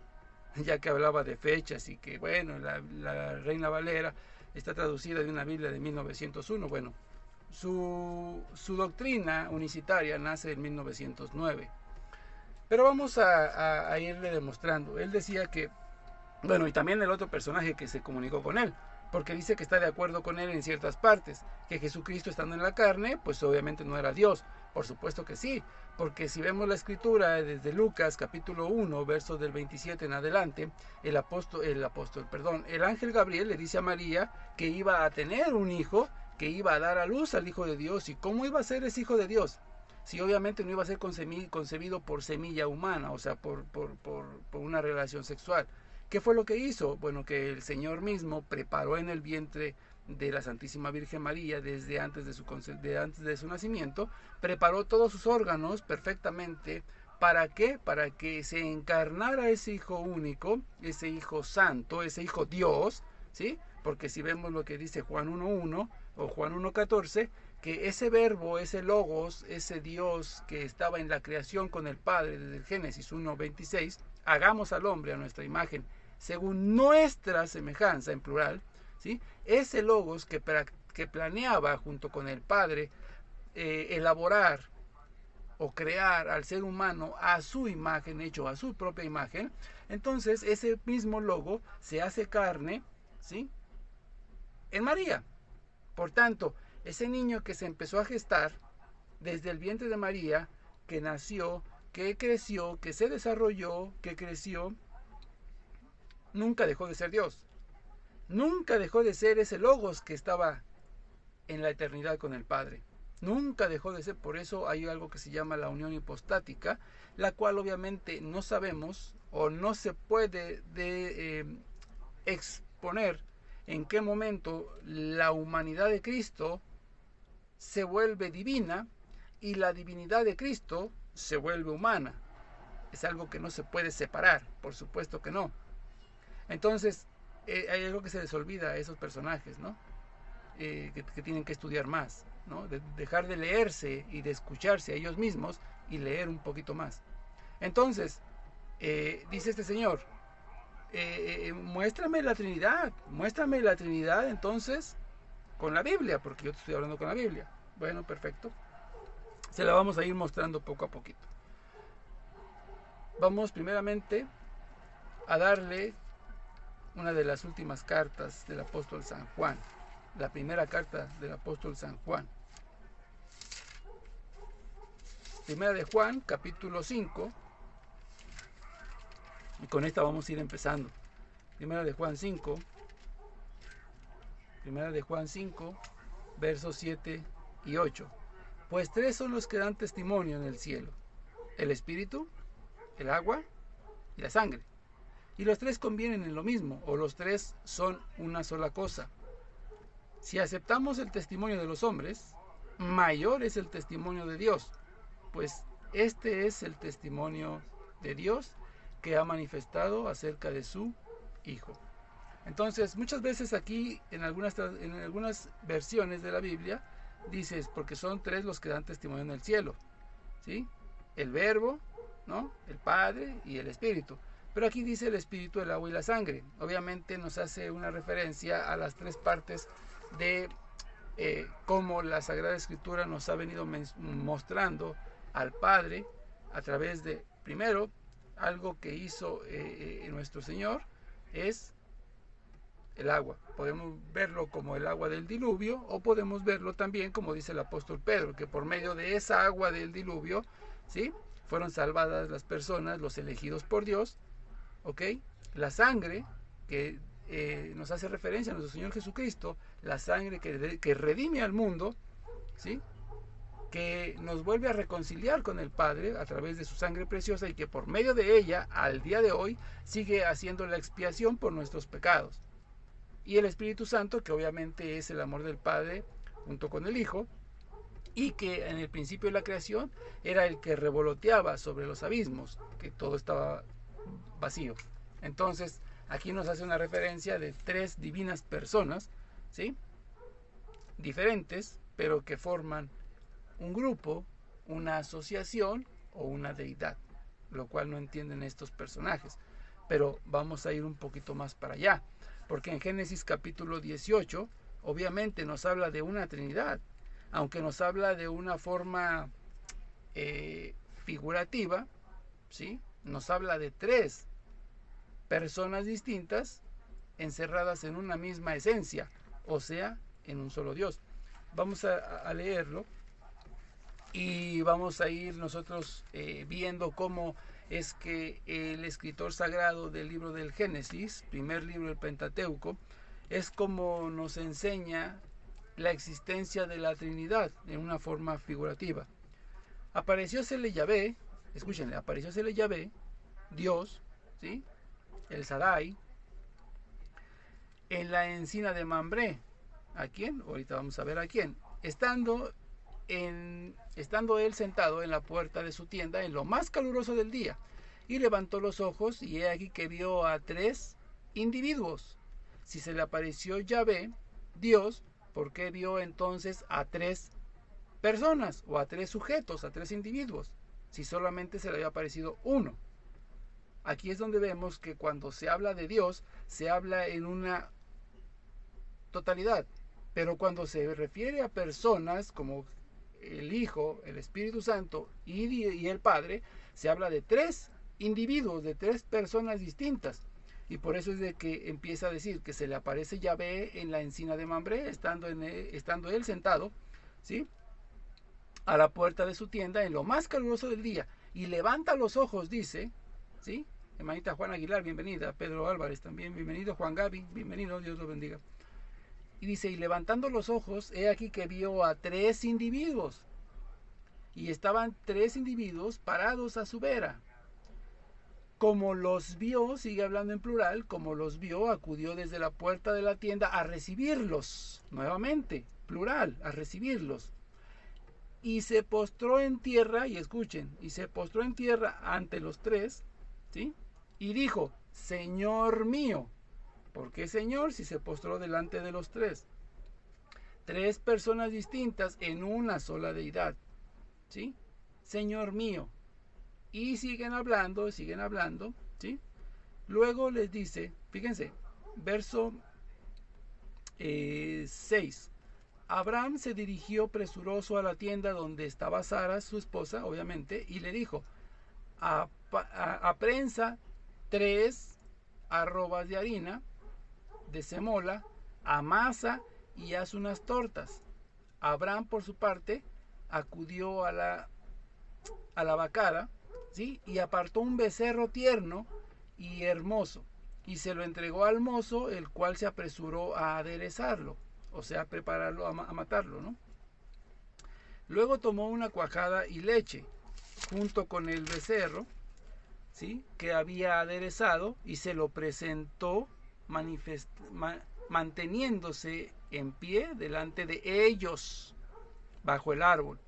ya que hablaba de fechas y que, bueno, la Reina Valera está traducida de una Biblia de 1901. Bueno, su doctrina unicitaria nace en 1909. Pero vamos a irle demostrando. Él decía que, bueno, y también el otro personaje que se comunicó con él, porque dice que está de acuerdo con él en ciertas partes, que Jesucristo estando en la carne, pues obviamente no era Dios. Por supuesto que sí, porque si vemos la escritura desde Lucas capítulo 1, versos del 27 en adelante, el ángel Gabriel le dice a María que iba a tener un hijo, que iba a dar a luz al Hijo de Dios. ¿Y cómo iba a ser ese Hijo de Dios? Si obviamente no iba a ser concebido por semilla humana, o sea, por una relación sexual. ¿Qué fue lo que hizo? Bueno, que el Señor mismo preparó en el vientre de la Santísima Virgen María desde antes de su nacimiento, preparó todos sus órganos perfectamente. ¿Para qué? Para que se encarnara ese Hijo único, ese Hijo santo, ese Hijo Dios, ¿sí? Porque si vemos lo que dice Juan 1.1 o Juan 1.14, que ese verbo, ese logos, ese Dios que estaba en la creación con el Padre desde el Génesis 1.26, hagamos al hombre a nuestra imagen, según nuestra semejanza, en plural, ¿sí? Ese logos que planeaba junto con el Padre elaborar o crear al ser humano a su imagen, hecho a su propia imagen. Entonces ese mismo logo se hace carne, ¿sí?, en María. Por tanto, ese niño que se empezó a gestar desde el vientre de María, que nació, que creció, que se desarrolló, que creció, nunca dejó de ser Dios. Nunca dejó de ser ese logos que estaba en la eternidad con el Padre. Nunca dejó de ser. Por eso hay algo que se llama la unión hipostática, la cual obviamente no sabemos o no se puede exponer en qué momento la humanidad de Cristo se vuelve divina y la divinidad de Cristo se vuelve humana. Es algo que no se puede separar, por supuesto que no. Entonces, hay algo que se les olvida a esos personajes, ¿no? Que tienen que estudiar más, ¿no? Dejar de leerse y de escucharse a ellos mismos y leer un poquito más. Entonces, dice este señor, muéstrame la Trinidad entonces con la Biblia, porque yo te estoy hablando con la Biblia. Bueno, perfecto. Se la vamos a ir mostrando poco a poquito. Vamos primeramente a darle una de las últimas cartas del apóstol San Juan, la primera carta del apóstol San Juan. Primera de Juan, capítulo 5, y con esta vamos a ir empezando. Primera de Juan 5, versos 7 y 8. Pues tres son los que dan testimonio en el cielo: el Espíritu, el agua y la sangre. Y los tres convienen en lo mismo, o los tres son una sola cosa. Si aceptamos el testimonio de los hombres, mayor es el testimonio de Dios, pues este es el testimonio de Dios que ha manifestado acerca de su Hijo. Entonces, muchas veces aquí, en algunas versiones de la Biblia, dices, porque son tres los que dan testimonio en el cielo, ¿sí? El Verbo, ¿no?, el Padre y el Espíritu. Pero aquí dice el Espíritu, el agua y la sangre. Obviamente nos hace una referencia a las tres partes de cómo la Sagrada Escritura nos ha venido mostrando al Padre a través de, primero, algo que hizo nuestro Señor, es el agua. Podemos verlo como el agua del diluvio, o podemos verlo también, como dice el apóstol Pedro, que por medio de esa agua del diluvio, ¿sí?, fueron salvadas las personas, los elegidos por Dios. ¿Ok? La sangre que nos hace referencia a nuestro Señor Jesucristo, la sangre que redime al mundo, ¿sí?, que nos vuelve a reconciliar con el Padre a través de su sangre preciosa, y que por medio de ella, al día de hoy, sigue haciendo la expiación por nuestros pecados. Y el Espíritu Santo, que obviamente es el amor del Padre junto con el Hijo, y que en el principio de la creación era el que revoloteaba sobre los abismos, que todo estaba vacío. Entonces, aquí nos hace una referencia de tres divinas personas, ¿sí?, diferentes, pero que forman un grupo, una asociación o una deidad, lo cual no entienden estos personajes. Pero vamos a ir un poquito más para allá, porque en Génesis capítulo 18, obviamente nos habla de una Trinidad, aunque nos habla de una forma figurativa, ¿sí? Nos habla de tres personas distintas encerradas en una misma esencia, o sea, en un solo Dios. Vamos a leerlo y vamos a ir nosotros viendo cómo es que el escritor sagrado del libro del Génesis, primer libro del Pentateuco, es como nos enseña la existencia de la Trinidad en una forma figurativa. Apareciósele Yahvé, escúchenle, apareciósele Yahvé, Dios, ¿sí? El Sadai, en la encina de Mambré. ¿A quién? Ahorita vamos a ver a quién. Estando él sentado en la puerta de su tienda en lo más caluroso del día, y levantó los ojos, y he aquí que vio a tres individuos. Si se le apareció Yahvé, Dios, ¿por qué vio entonces a tres personas, o a tres sujetos, a tres individuos, si solamente se le había aparecido uno? Aquí es donde vemos que cuando se habla de Dios, se habla en una totalidad, pero cuando se refiere a personas como el Hijo, el Espíritu Santo y el Padre, se habla de tres individuos, de tres personas distintas. Y por eso es de que empieza a decir que se le aparece Yahvé en la encina de Mambré, estando él sentado, ¿sí?, a la puerta de su tienda en lo más caluroso del día, y levanta los ojos, dice, ¿sí? Hermanita Juan Aguilar, bienvenida. Pedro Álvarez también, bienvenido. Juan Gaby, bienvenido, Dios lo bendiga. Y dice, y levantando los ojos, he aquí que vio a tres individuos, y estaban tres individuos parados a su vera. Como los vio, sigue hablando en plural, como los vio, acudió desde la puerta de la tienda a recibirlos, nuevamente, plural, a recibirlos. Y se postró en tierra, y escuchen, y se postró en tierra ante los tres, ¿sí? Y dijo, Señor mío. ¿Por qué Señor? Si se postró delante de los tres. Tres personas distintas en una sola deidad, ¿sí? Señor mío. Y siguen hablando, ¿sí? Luego les dice, fíjense, verso 6. Abraham se dirigió presuroso a la tienda donde estaba Sara, su esposa, obviamente, y le dijo, aprensa 3 arrobas de harina de semola, amasa y haz unas tortas. Abraham, por su parte, acudió a la vacada, ¿sí?, y apartó un becerro tierno y hermoso, y se lo entregó al mozo, el cual se apresuró a aderezarlo, o sea, a prepararlo, a matarlo, ¿no? Luego tomó una cuajada y leche, junto con el becerro, ¿sí?, que había aderezado, y se lo presentó manteniéndose en pie delante de ellos, bajo el árbol.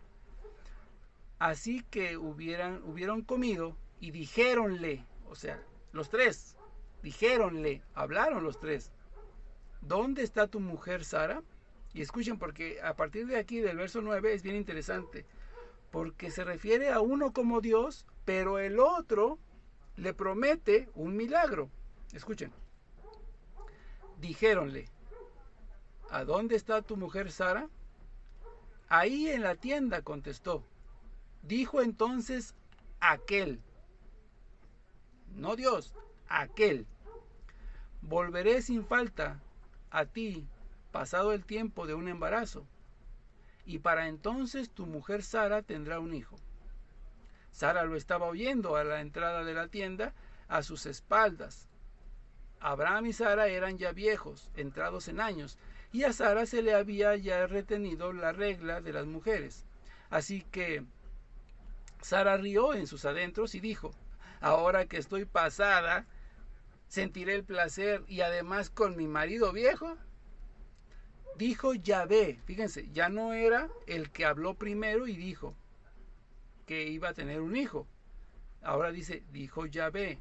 Así que hubieron comido, y dijéronle, o sea, los tres, dijéronle, hablaron los tres, ¿dónde está tu mujer Sara? Y escuchen, porque a partir de aquí, del verso 9, es bien interesante, porque se refiere a uno como Dios, pero el otro le promete un milagro. Escuchen, dijéronle, ¿a dónde está tu mujer Sara? Ahí en la tienda, contestó. Dijo entonces aquel, no Dios, aquel, volveré sin falta a ti pasado el tiempo de un embarazo, y para entonces tu mujer Sara tendrá un hijo. Sara lo estaba oyendo a la entrada de la tienda, a sus espaldas. Abraham y Sara eran ya viejos, entrados en años, y a Sara se le había ya retenido la regla de las mujeres. Así que Sara rió en sus adentros y dijo, ahora que estoy pasada, ¿sentiré el placer y además con mi marido viejo? Dijo Yahvé, fíjense, ya no era el que habló primero y dijo que iba a tener un hijo. Ahora dice, dijo Yahvé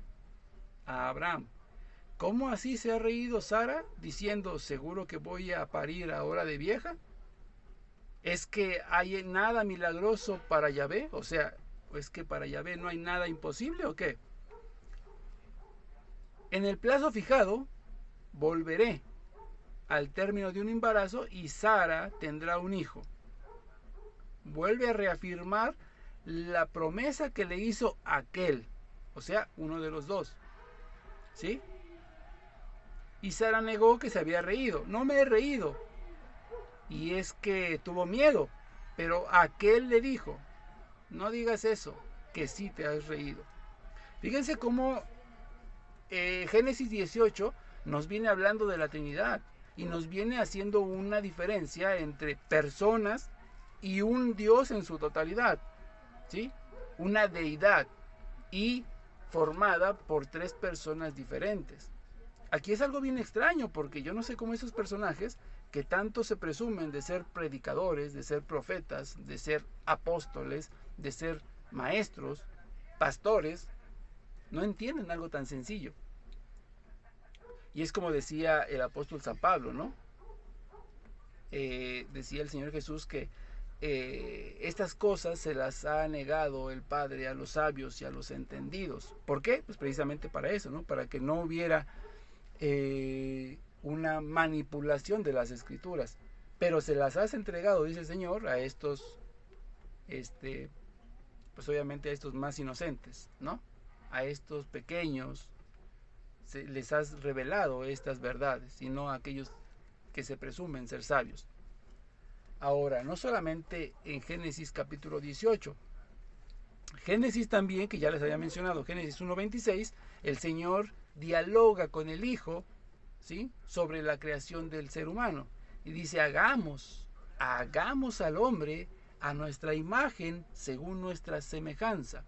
a Abraham, ¿cómo así se ha reído Sara diciendo, seguro que voy a parir ahora de vieja? ¿Es que hay nada milagroso para Yahvé? O sea, ¿es que para Yahvé no hay nada imposible o qué? En el plazo fijado, volveré al término de un embarazo y Sara tendrá un hijo. Vuelve a reafirmar la promesa que le hizo aquel, o sea, uno de los dos. ¿Sí? Y Sara negó que se había reído. No me he reído. Y es que tuvo miedo. Pero aquel le dijo, no digas eso, que sí te has reído. Fíjense cómo Génesis 18 nos viene hablando de la Trinidad y nos viene haciendo una diferencia entre personas y un Dios en su totalidad, ¿sí? Una deidad y formada por tres personas diferentes. Aquí es algo bien extraño porque yo no sé cómo esos personajes que tanto se presumen de ser predicadores, de ser profetas, de ser apóstoles, de ser maestros, pastores, no entienden algo tan sencillo. Y es como decía el apóstol San Pablo, ¿no? Decía el Señor Jesús que estas cosas se las ha negado el Padre a los sabios y a los entendidos. ¿Por qué? Pues precisamente para eso, ¿no? Para que no hubiera una manipulación de las Escrituras. Pero se las has entregado, dice el Señor, a estos, pues obviamente a estos más inocentes, ¿no? A estos pequeños les has revelado estas verdades y no a aquellos que se presumen ser sabios. Ahora, no solamente en Génesis capítulo 18, Génesis también, que ya les había mencionado, Génesis 1:26, el Señor dialoga con el Hijo, ¿sí?, sobre la creación del ser humano. Y dice, hagamos al hombre a nuestra imagen según nuestra semejanza.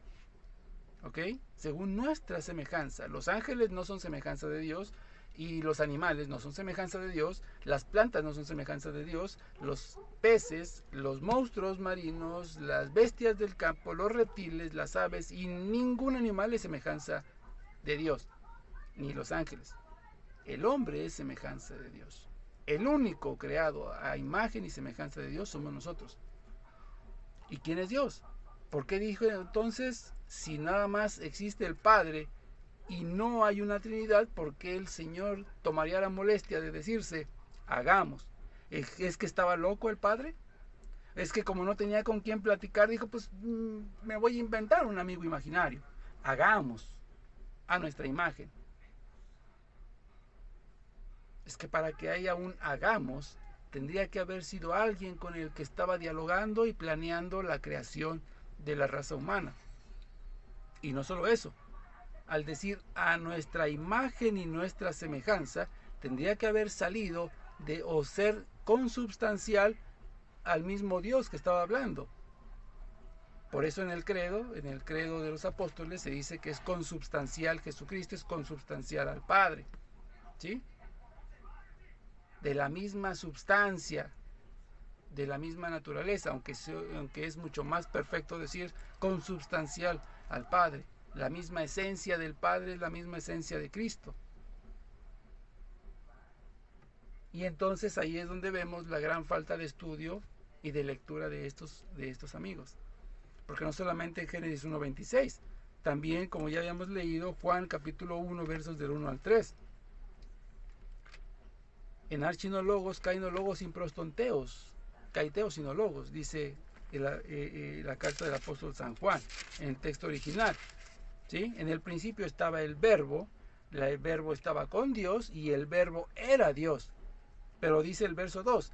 ¿Ok? Según nuestra semejanza. Los ángeles no son semejanza de Dios y los animales no son semejanza de Dios, las plantas no son semejanza de Dios, los peces, los monstruos marinos, las bestias del campo, los reptiles, las aves y ningún animal es semejanza de Dios, ni los ángeles. El hombre es semejanza de Dios. El único creado a imagen y semejanza de Dios somos nosotros. ¿Y quién es Dios? ¿Por qué dijo entonces, si nada más existe el Padre y no hay una Trinidad, por qué el Señor tomaría la molestia de decirse, hagamos? ¿Es que estaba loco el Padre? Es que como no tenía con quién platicar, dijo, pues me voy a inventar un amigo imaginario. Hagamos a nuestra imagen. Es que para que haya un hagamos, tendría que haber sido alguien con el que estaba dialogando y planeando la creación de la raza humana. Y no solo eso, al decir a nuestra imagen y nuestra semejanza, tendría que haber salido de o ser consubstancial al mismo Dios que estaba hablando. Por eso en el credo de los apóstoles se dice que es consubstancial, Jesucristo es consubstancial al Padre, ¿sí? De la misma substancia, de la misma naturaleza, aunque es mucho más perfecto decir consubstancial al Padre. La misma esencia del Padre es la misma esencia de Cristo. Y entonces ahí es donde vemos la gran falta de estudio y de lectura de estos amigos. Porque no solamente en Génesis 1:26, también, como ya habíamos leído, Juan capítulo 1, versos del 1 al 3. En archinologos, kainologos, improstonteos, kaiteos sinologos, dice la carta del apóstol San Juan, en el texto original. ¿Sí? En el principio estaba el verbo estaba con Dios y el verbo era Dios. Pero dice el verso 2,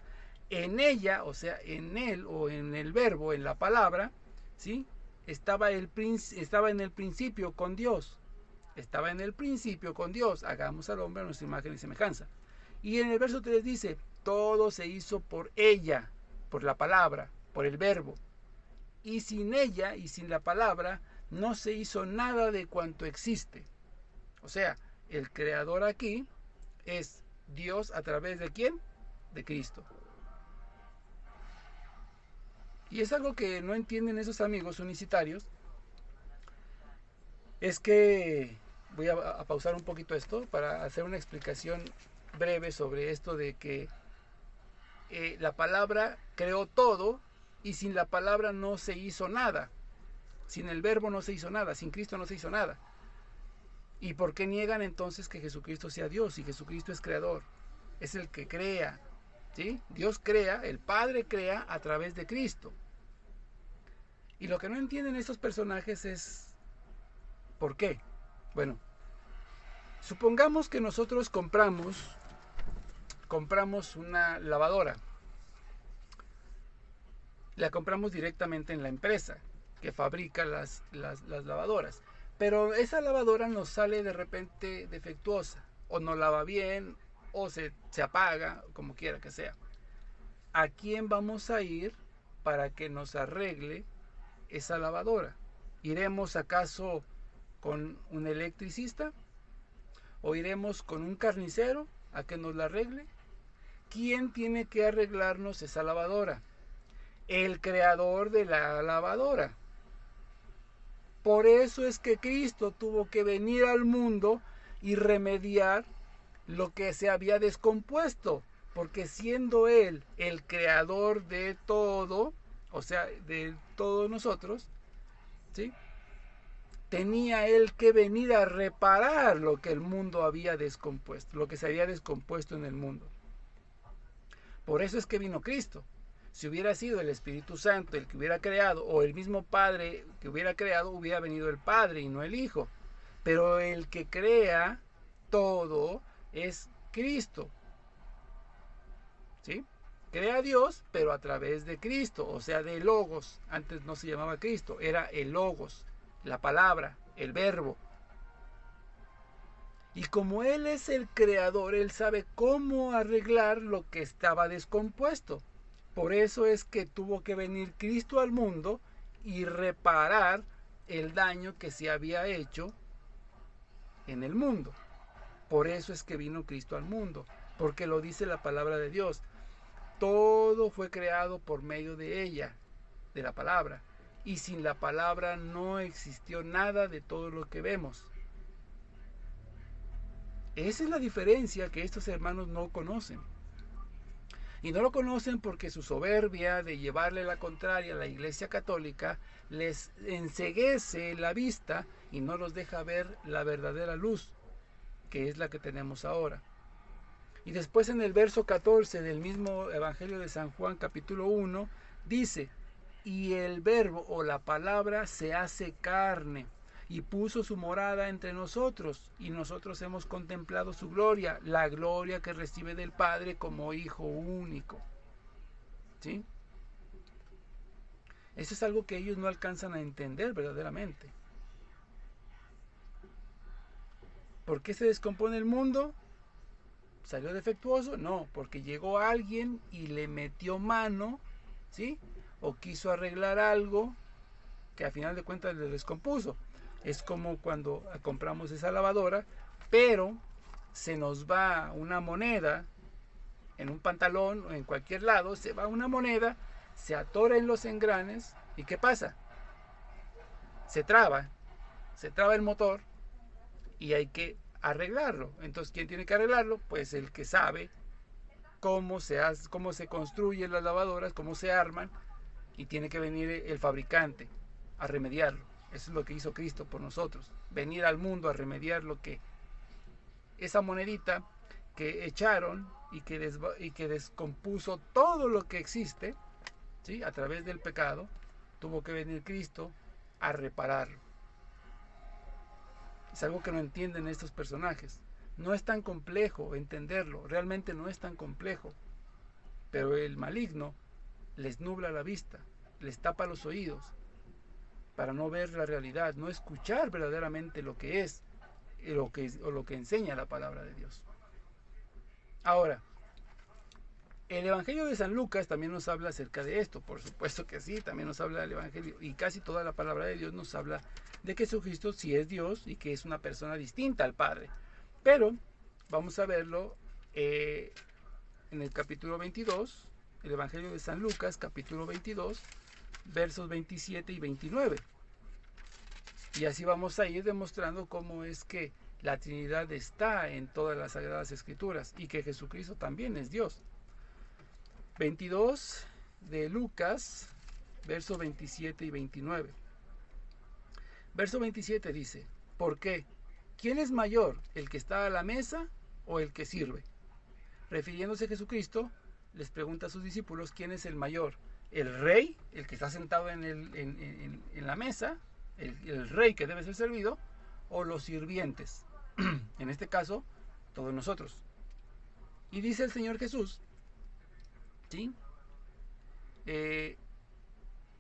en ella, o sea, en él o en el verbo, en la palabra, ¿sí?, estaba en el principio con Dios. Estaba en el principio con Dios. Hagamos al hombre a nuestra imagen y semejanza. Y en el verso 3 dice, todo se hizo por ella, por la palabra, por el verbo. Y sin ella y sin la palabra no se hizo nada de cuanto existe. O sea, el creador aquí es Dios a través de ¿quién? De Cristo. Y es algo que no entienden esos amigos unicitarios. Es que voy a pausar un poquito esto para hacer una explicación breve sobre esto de que la palabra creó todo y sin la palabra no se hizo nada. Sin el verbo no se hizo nada, sin Cristo no se hizo nada. ¿Y por qué niegan entonces que Jesucristo sea Dios? Y Jesucristo es creador, es el que crea, ¿sí? Dios crea, el Padre crea a través de Cristo. Y lo que no entienden estos personajes es ¿por qué? Bueno, supongamos que nosotros compramos una lavadora. La compramos directamente en la empresa que fabrica las lavadoras. Pero esa lavadora nos sale de repente defectuosa, o no lava bien, o se apaga, como quiera que sea. ¿A quién vamos a ir para que nos arregle esa lavadora? ¿Iremos acaso con un electricista? ¿O iremos con un carnicero a que nos la arregle? ¿Quién tiene que arreglarnos esa lavadora? El creador de la lavadora. Por eso es que Cristo tuvo que venir al mundo y remediar lo que se había descompuesto, porque siendo Él el creador de todo, o sea, de todos nosotros, ¿sí? Tenía Él que venir a reparar lo que el mundo había descompuesto, lo que se había descompuesto en el mundo. Por eso es que vino Cristo. Si hubiera sido el Espíritu Santo el que hubiera creado, o el mismo Padre que hubiera creado, hubiera venido el Padre y no el Hijo. Pero el que crea todo es Cristo. ¿Sí? Crea a Dios, pero a través de Cristo, o sea, de Logos. Antes no se llamaba Cristo, era el Logos, la palabra, el verbo. Y como Él es el creador, Él sabe cómo arreglar lo que estaba descompuesto. Por eso es que tuvo que venir Cristo al mundo y reparar el daño que se había hecho en el mundo. Por eso es que vino Cristo al mundo, porque lo dice la palabra de Dios. Todo fue creado por medio de ella, de la palabra. Y sin la palabra no existió nada de todo lo que vemos. Esa es la diferencia que estos hermanos no conocen. Y no lo conocen porque su soberbia de llevarle la contraria a la Iglesia Católica les enceguece la vista y no los deja ver la verdadera luz, que es la que tenemos ahora. Y después en el verso 14 del mismo Evangelio de San Juan, capítulo 1, dice: y el verbo o la palabra se hace carne y puso su morada entre nosotros, y nosotros hemos contemplado su gloria, la gloria que recibe del Padre como Hijo único. ¿Sí? Eso es algo que ellos no alcanzan a entender verdaderamente. ¿Por qué se descompone el mundo? ¿Salió defectuoso? No, porque llegó alguien y le metió mano, ¿sí? O quiso arreglar algo que a final de cuentas le descompuso. Es como cuando compramos esa lavadora, pero se nos va una moneda en un pantalón o en cualquier lado, se va una moneda, se atora en los engranes, ¿y qué pasa? Se traba el motor y hay que arreglarlo. Entonces, ¿quién tiene que arreglarlo? Pues el que sabe cómo se construyen las lavadoras, cómo se arman, y tiene que venir el fabricante a remediarlo. Eso es lo que hizo Cristo por nosotros, venir al mundo a remediar lo que esa monedita que echaron y que descompuso todo lo que existe, ¿sí? A través del pecado. Tuvo que venir Cristo a repararlo. Es algo que no entienden estos personajes. No es tan complejo entenderlo, realmente no es tan complejo, pero el maligno les nubla la vista, les tapa los oídos para no ver la realidad, no escuchar verdaderamente lo que es o lo que enseña la palabra de Dios. Ahora, el Evangelio de San Lucas también nos habla acerca de esto, por supuesto que sí, también nos habla del Evangelio, y casi toda la palabra de Dios nos habla de que Jesucristo sí es Dios y que es una persona distinta al Padre. Pero vamos a verlo en el capítulo 22, el Evangelio de San Lucas, capítulo 22, versos 27 y 29. Y así vamos a ir demostrando cómo es que la Trinidad está en todas las Sagradas Escrituras y que Jesucristo también es Dios. 22 de Lucas, versos 27 y 29. Verso 27 dice: ¿por qué? ¿quién es mayor, el que está a la mesa o el que sirve? Refiriéndose a Jesucristo, les pregunta a sus discípulos quién es el mayor, el rey, el que está sentado en la mesa, el rey que debe ser servido, o los sirvientes, en este caso, todos nosotros. Y dice el Señor Jesús, ¿sí?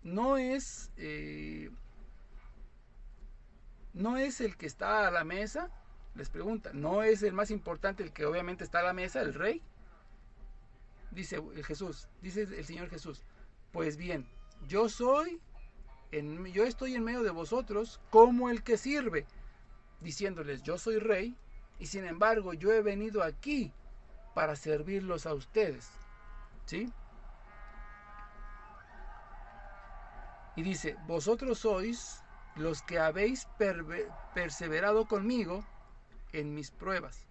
No es el que está a la mesa, les pregunta, no es el más importante el que obviamente está a la mesa, el rey. Dice el Señor Jesús, pues bien, yo estoy en medio de vosotros como el que sirve, diciéndoles, yo soy rey, y sin embargo yo he venido aquí para servirlos a ustedes, ¿sí? Y dice, vosotros sois los que habéis perseverado conmigo en mis pruebas.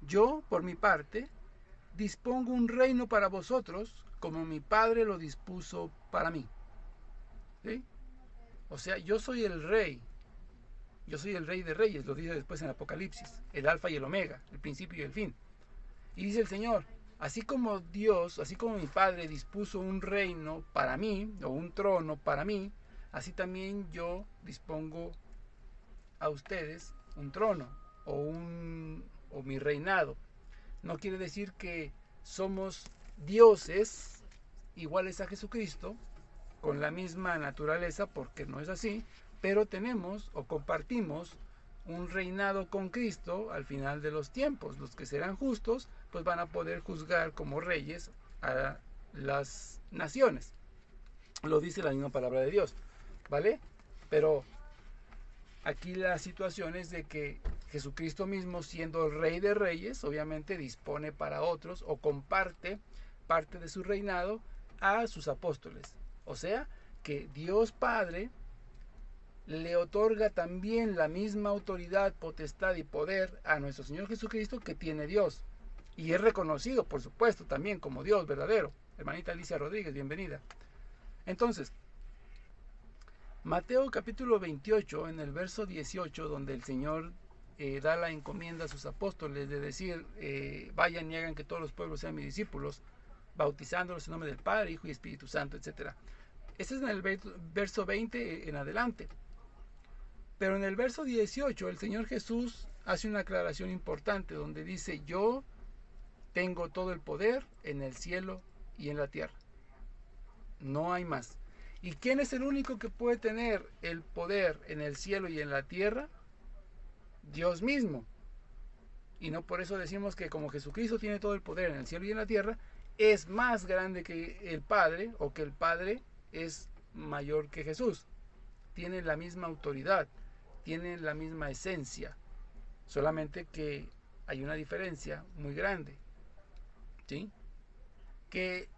Yo, por mi parte, dispongo un reino para vosotros, como mi Padre lo dispuso para mí. ¿Sí? O sea, yo soy el rey de reyes, lo dice después en Apocalipsis, el alfa y el omega, el principio y el fin. Y dice el Señor, así como Dios, así como mi Padre dispuso un reino para mí, o un trono para mí, así también yo dispongo a ustedes un trono, o mi reinado. No quiere decir que somos dioses iguales a Jesucristo, con la misma naturaleza, porque no es así, pero tenemos o compartimos un reinado con Cristo al final de los tiempos. Los que serán justos, pues van a poder juzgar como reyes a las naciones. Lo dice la misma palabra de Dios, ¿vale? Pero aquí la situación es de que Jesucristo mismo, siendo el Rey de Reyes, obviamente dispone para otros o comparte parte de su reinado a sus apóstoles. O sea, que Dios Padre le otorga también la misma autoridad, potestad y poder a nuestro Señor Jesucristo que tiene Dios. Y es reconocido, por supuesto, también como Dios verdadero. Hermanita Alicia Rodríguez, bienvenida. Entonces, Mateo capítulo 28, en el verso 18, donde el Señor da la encomienda a sus apóstoles de decir, vayan y hagan que todos los pueblos sean mis discípulos, bautizándolos en nombre del Padre, Hijo y Espíritu Santo, etc. Este es en el verso 20 en adelante. Pero en el verso 18 el Señor Jesús hace una aclaración importante donde dice, yo tengo todo el poder en el cielo y en la tierra. No hay más. ¿Y quién es el único que puede tener el poder en el cielo y en la tierra? Dios mismo. Y no por eso decimos que como Jesucristo tiene todo el poder en el cielo y en la tierra, es más grande que el Padre, o que el Padre es mayor que Jesús. Tiene la misma autoridad, tiene la misma esencia, solamente que hay una diferencia muy grande, ¿sí? Que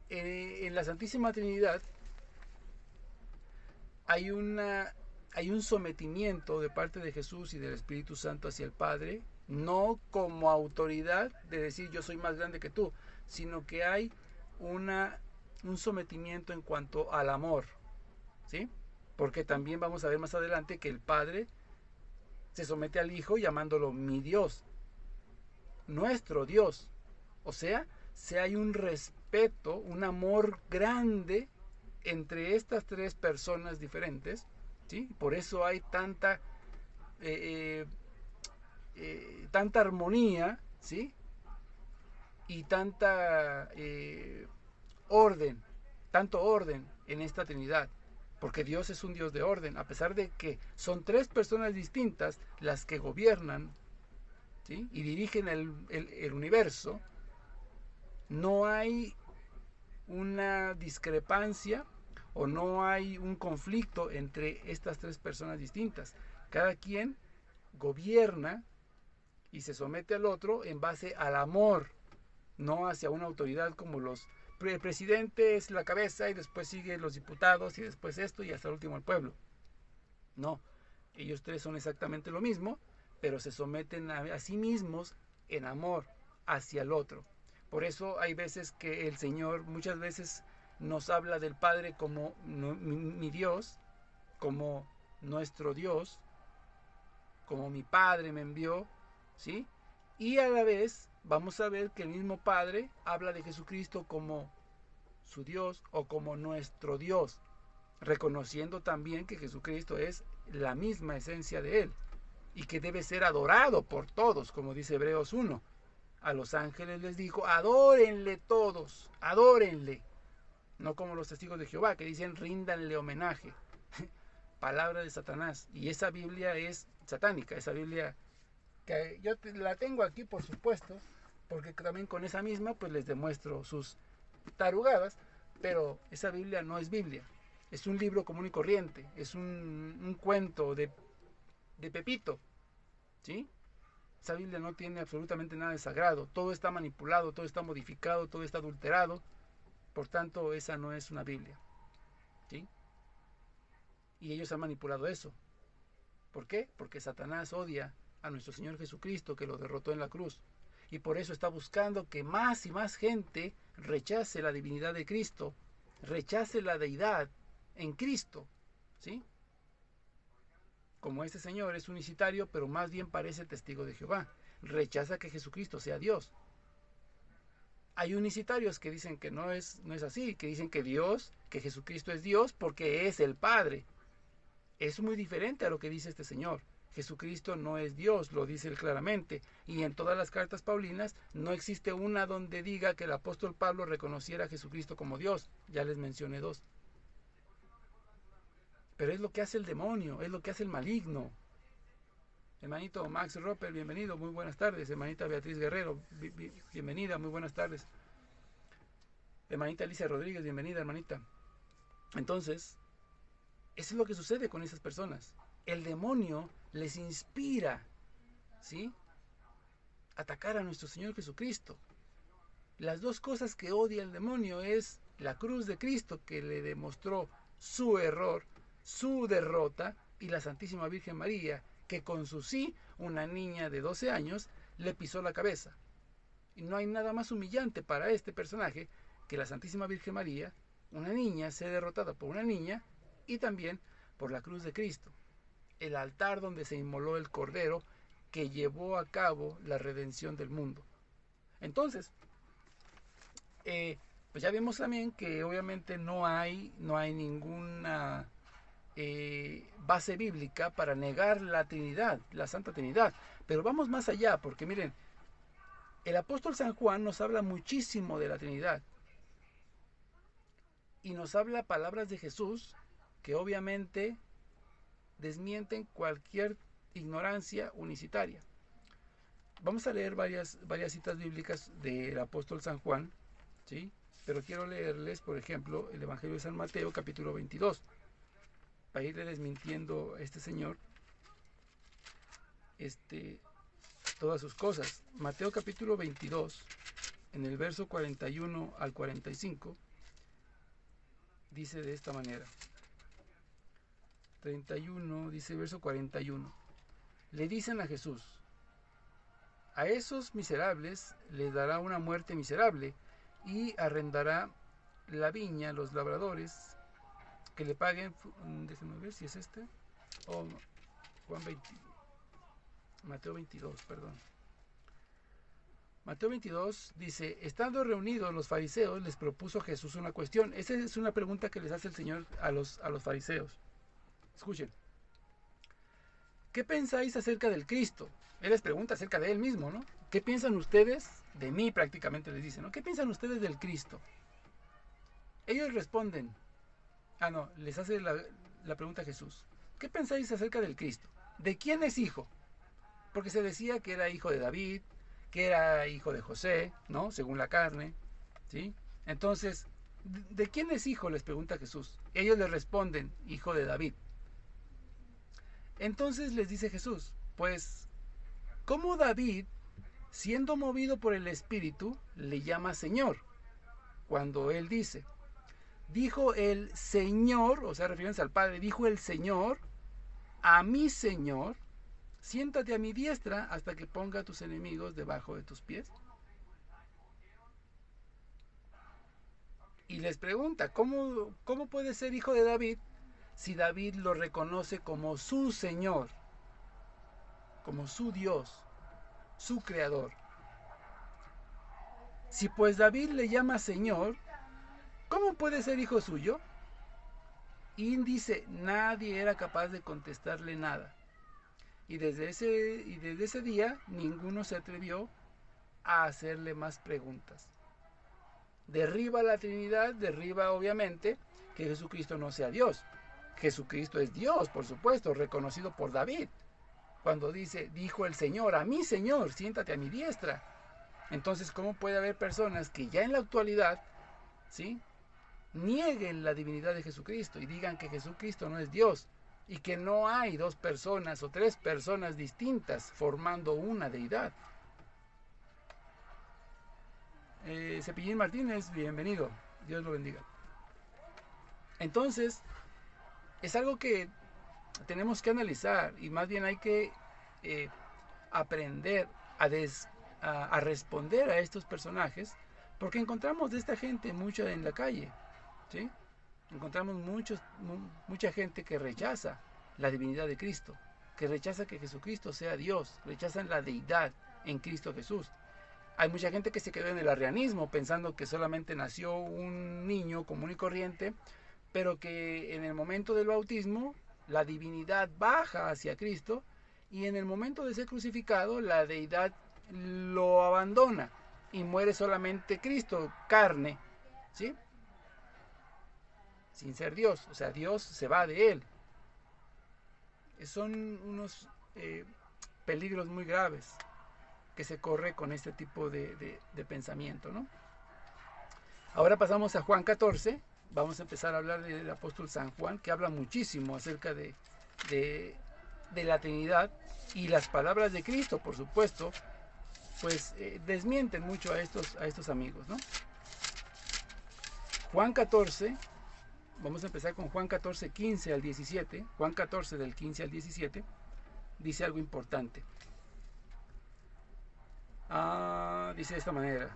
en la Santísima Trinidad hay un sometimiento de parte de Jesús y del Espíritu Santo hacia el Padre, no como autoridad de decir yo soy más grande que tú, sino que hay un sometimiento en cuanto al amor, ¿sí? Porque también vamos a ver más adelante que el Padre se somete al Hijo llamándolo mi Dios, nuestro Dios. O sea, si hay un respeto, un amor grande entre estas tres personas diferentes, ¿sí? Por eso hay tanta armonía, ¿sí? Y tanta orden, tanto orden en esta Trinidad. Porque Dios es un Dios de orden, a pesar de que son tres personas distintas las que gobiernan, ¿sí? Y dirigen el universo. No hay una discrepancia o no hay un conflicto entre estas tres personas distintas. Cada quien gobierna y se somete al otro en base al amor, no hacia una autoridad como el presidente es la cabeza y después siguen los diputados y después esto y hasta el último el pueblo. No, ellos tres son exactamente lo mismo, pero se someten a sí mismos en amor hacia el otro. Por eso hay veces que el Señor muchas veces nos habla del Padre como mi Dios, como nuestro Dios, como mi Padre me envió, ¿sí? Y a la vez vamos a ver que el mismo Padre habla de Jesucristo como su Dios o como nuestro Dios, reconociendo también que Jesucristo es la misma esencia de Él y que debe ser adorado por todos, como dice Hebreos 1. A los ángeles les dijo, adórenle todos, adórenle. No como los testigos de Jehová que dicen, ríndanle homenaje. Palabra de Satanás. Y esa Biblia es satánica, esa Biblia que yo la tengo aquí, por supuesto, porque también con esa misma pues les demuestro sus tarugadas, pero esa Biblia no es Biblia. Es un libro común y corriente, es un cuento de Pepito, ¿sí? Esa Biblia no tiene absolutamente nada de sagrado, todo está manipulado, todo está modificado, todo está adulterado, por tanto esa no es una Biblia, ¿sí? Y ellos han manipulado eso. ¿Por qué? Porque Satanás odia a nuestro Señor Jesucristo, que lo derrotó en la cruz, y por eso está buscando que más y más gente rechace la divinidad de Cristo, rechace la deidad en Cristo, ¿sí? Como este señor es unicitario, pero más bien parece testigo de Jehová, rechaza que Jesucristo sea Dios. Hay unicitarios que dicen que no es así, que dicen que que Jesucristo es Dios porque es el Padre. Es muy diferente a lo que dice este señor. Jesucristo no es Dios, lo dice él claramente, y en todas las cartas paulinas no existe una donde diga que el apóstol Pablo reconociera a Jesucristo como Dios. Ya les mencioné 2. Pero es lo que hace el demonio, es lo que hace el maligno. Hermanito Max Roper, bienvenido, muy buenas tardes. Hermanita Beatriz Guerrero, bienvenida, muy buenas tardes. Hermanita Alicia Rodríguez, bienvenida, hermanita. Entonces, eso es lo que sucede con esas personas. El demonio les inspira, ¿sí?, atacar a nuestro Señor Jesucristo. Las dos cosas que odia el demonio es la cruz de Cristo, que le demostró su error, su derrota, y la Santísima Virgen María, que con su sí, una niña de 12 años, le pisó la cabeza. Y no hay nada más humillante para este personaje que la Santísima Virgen María, una niña, sea derrotada por una niña, y también por la cruz de Cristo, el altar donde se inmoló el Cordero que llevó a cabo la redención del mundo. Entonces, pues ya vimos también que obviamente no hay ninguna base bíblica para negar la Trinidad, la Santa Trinidad. Pero vamos más allá, porque miren, el apóstol San Juan nos habla muchísimo de la Trinidad y nos habla palabras de Jesús que obviamente desmienten cualquier ignorancia unicitaria. Vamos a leer varias citas bíblicas del apóstol San Juan, ¿sí? Pero quiero leerles, por ejemplo, el Evangelio de San Mateo, capítulo 22, para irle desmintiendo a este señor todas sus cosas. Mateo capítulo 22, en el verso 41 al 45, dice de esta manera. 31, dice verso 41. Le dicen a Jesús, a esos miserables les dará una muerte miserable y arrendará la viña a los labradores que le paguen. Déjenme ver si es Mateo 22, perdón. Mateo 22 dice, estando reunidos los fariseos, les propuso Jesús una cuestión. Esa es una pregunta que les hace el Señor a los fariseos. Escuchen. ¿Qué pensáis acerca del Cristo? Él les pregunta acerca de él mismo, ¿no? ¿Qué piensan ustedes de mí? Prácticamente les dice, ¿no? ¿Qué piensan ustedes del Cristo? Ellos responden, les hace la pregunta a Jesús. ¿Qué pensáis acerca del Cristo? ¿De quién es hijo? Porque se decía que era hijo de David, que era hijo de José, ¿no? Según la carne, ¿sí? Entonces, ¿de quién es hijo? Les pregunta Jesús. Ellos le responden, hijo de David. Entonces les dice Jesús, pues, ¿cómo David, siendo movido por el Espíritu, le llama Señor? Cuando él dijo el Señor, o sea, refiriéndose al Padre, dijo el Señor, a mi Señor, siéntate a mi diestra hasta que ponga a tus enemigos debajo de tus pies. Y les pregunta, ¿cómo puede ser hijo de David si David lo reconoce como su Señor? como su Dios, su creador. Si pues David le llama Señor, ¿cómo puede ser hijo suyo? Y dice, nadie era capaz de contestarle nada. Y desde ese día, ninguno se atrevió a hacerle más preguntas. Derriba la Trinidad, derriba obviamente que Jesucristo no sea Dios. Jesucristo es Dios, por supuesto, reconocido por David. Cuando dijo el Señor, a mí Señor, siéntate a mi diestra. Entonces, ¿cómo puede haber personas que ya en la actualidad, ¿sí?, nieguen la divinidad de Jesucristo y digan que Jesucristo no es Dios y que no hay dos personas o tres personas distintas formando una deidad? Cepillín Martínez, bienvenido, Dios lo bendiga. Entonces, es algo que tenemos que analizar y más bien hay que aprender a responder a estos personajes, porque encontramos de esta gente mucho en la calle, ¿sí? Encontramos mucha gente que rechaza la divinidad de Cristo, que rechaza que Jesucristo sea Dios, rechazan la deidad en Cristo Jesús. Hay mucha gente que se quedó en el arrianismo pensando que solamente nació un niño común y corriente, pero que en el momento del bautismo la divinidad baja hacia Cristo y en el momento de ser crucificado la deidad lo abandona y muere solamente Cristo, carne, ¿sí?, sin ser Dios, o sea, Dios se va de él. Son unos peligros muy graves que se corre con este tipo de pensamiento, ¿no? Ahora pasamos a Juan 14, vamos a empezar a hablar del apóstol San Juan, que habla muchísimo acerca de la Trinidad, y las palabras de Cristo, por supuesto, pues desmienten mucho a estos amigos, ¿no? Juan 14, vamos a empezar con Juan 14, 15 al 17, Juan 14 del 15 al 17, dice algo importante. Dice de esta manera,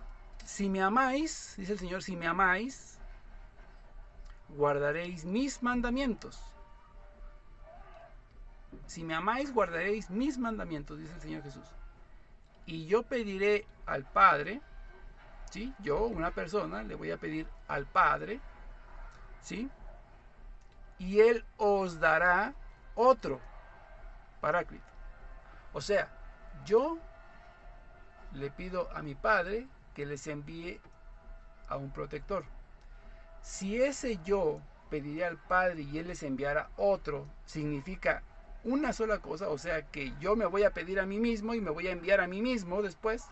si me amáis, dice el Señor, si me amáis, guardaréis mis mandamientos. Si me amáis, guardaréis mis mandamientos, dice el Señor Jesús. Y yo pediré al Padre, ¿sí? Yo, una persona, le voy a pedir al Padre, ¿sí? Y Él os dará otro Paráclito. O sea, yo le pido a mi Padre que les envíe a un protector. Si ese yo pediría al Padre y Él les enviara otro, significa una sola cosa, o sea que yo me voy a pedir a mí mismo y me voy a enviar a mí mismo después.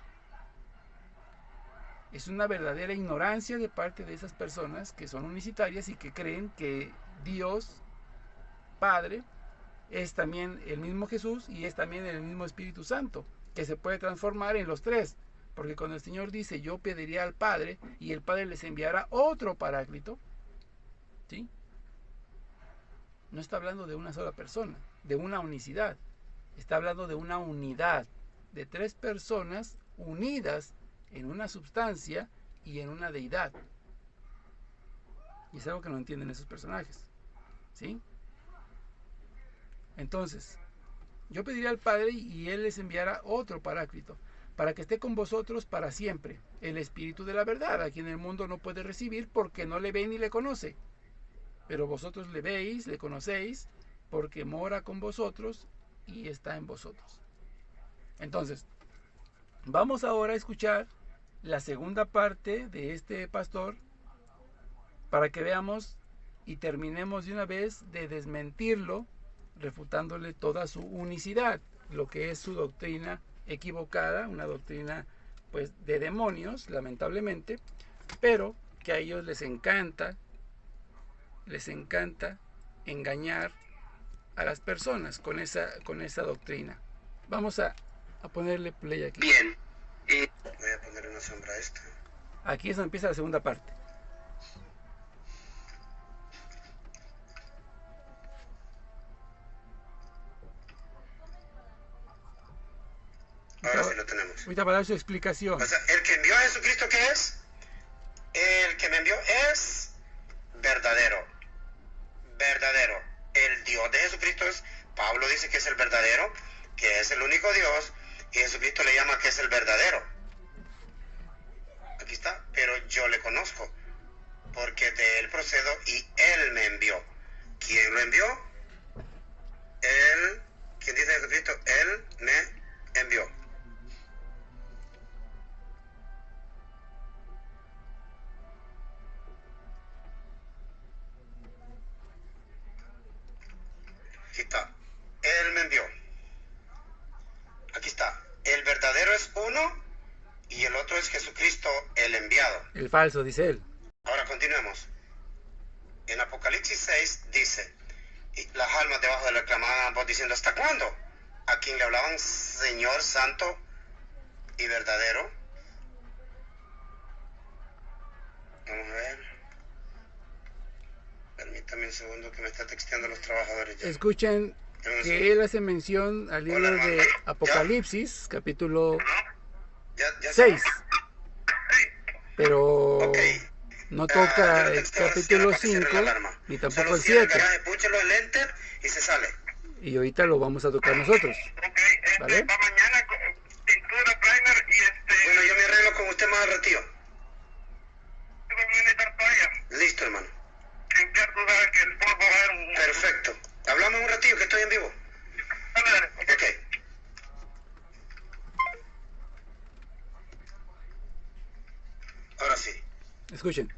Es una verdadera ignorancia de parte de esas personas que son unicitarias y que creen que Dios Padre es también el mismo Jesús y es también el mismo Espíritu Santo, que se puede transformar en los tres, porque cuando el Señor dice yo pediría al Padre y el Padre les enviará otro Paráclito, ¿sí?, no está hablando de una sola persona, de una unicidad, está hablando de una unidad, de tres personas unidas en una substancia y en una deidad. Y es algo que no entienden esos personajes, ¿sí? Entonces, yo pediría al Padre y Él les enviará otro Paráclito, para que esté con vosotros para siempre, el Espíritu de la verdad, a quien el mundo no puede recibir porque no le ve ni le conoce. Pero vosotros le veis, le conocéis, porque mora con vosotros y está en vosotros. Entonces, vamos ahora a escuchar la segunda parte de este pastor para que veamos y terminemos de una vez de desmentirlo, refutándole toda su unicidad, lo que es su doctrina equivocada, una doctrina pues de demonios, lamentablemente, pero que a ellos les encanta engañar a las personas con esa doctrina. Vamos a ponerle play aquí. Bien. Voy a poner una sombra a esto. Aquí es donde empieza la segunda parte. Ahora sí lo tenemos. Ahorita para dar su explicación. O sea, el que envió a Jesucristo, ¿qué es? El que me envió es verdadero. Verdadero. El Dios de Jesucristo es, Pablo dice que es el verdadero, que es el único Dios, y Jesucristo le llama que es el verdadero. Aquí está, pero yo le conozco, porque de él procedo y él me envió. ¿Quién lo envió? Él. ¿Quién dice Jesucristo? Él me envió. Aquí está. Él me envió. Aquí está. El verdadero es uno y el otro es Jesucristo, el enviado. El falso, dice él. Ahora continuemos. En Apocalipsis 6 dice, y las almas debajo de la clamaban voz diciendo, ¿hasta cuándo? A quien le hablaban Señor Santo y verdadero. Vamos a ver. Permítame un segundo que me está texteando los trabajadores ya. Escuchen que él hace mención al libro de Apocalipsis, capítulo ¿Ya 6. Pero okay. no toca el capítulo 5, ni tampoco el 7. Púchelo el enter y se sale. Y ahorita lo vamos a tocar nosotros. ¿Vale? Para mañana, pintura, primer y Bueno, yo me arreglo con usted más al ratito. Viene dar toalla. Listo, hermano. Limpiar, tú sabes que el polvo va a haber un... Perfecto. Hablamos un ratito que estoy en vivo. Dale. Ok. Ahora sí. Escuchen.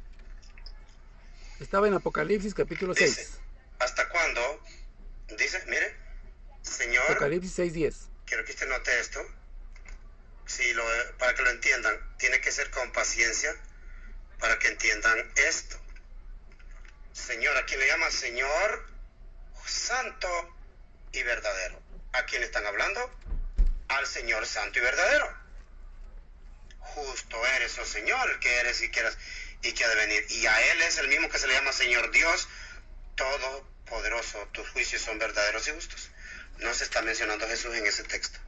Estaba en Apocalipsis capítulo 6. Dice, ¿hasta cuándo? Dice, mire, Señor, Apocalipsis 6:10. quiero que usted note esto. Para que lo entiendan, tiene que ser con paciencia para que entiendan esto. Señor, ¿a quién le llama Señor? Santo y verdadero. ¿A quién le están hablando? Al Señor Santo y verdadero. Justo eres, oh Señor, el que eres y quieras y que ha de venir. Y a Él es el mismo que se le llama Señor Dios Todopoderoso. Tus juicios son verdaderos y justos. No se está mencionando a Jesús en ese texto.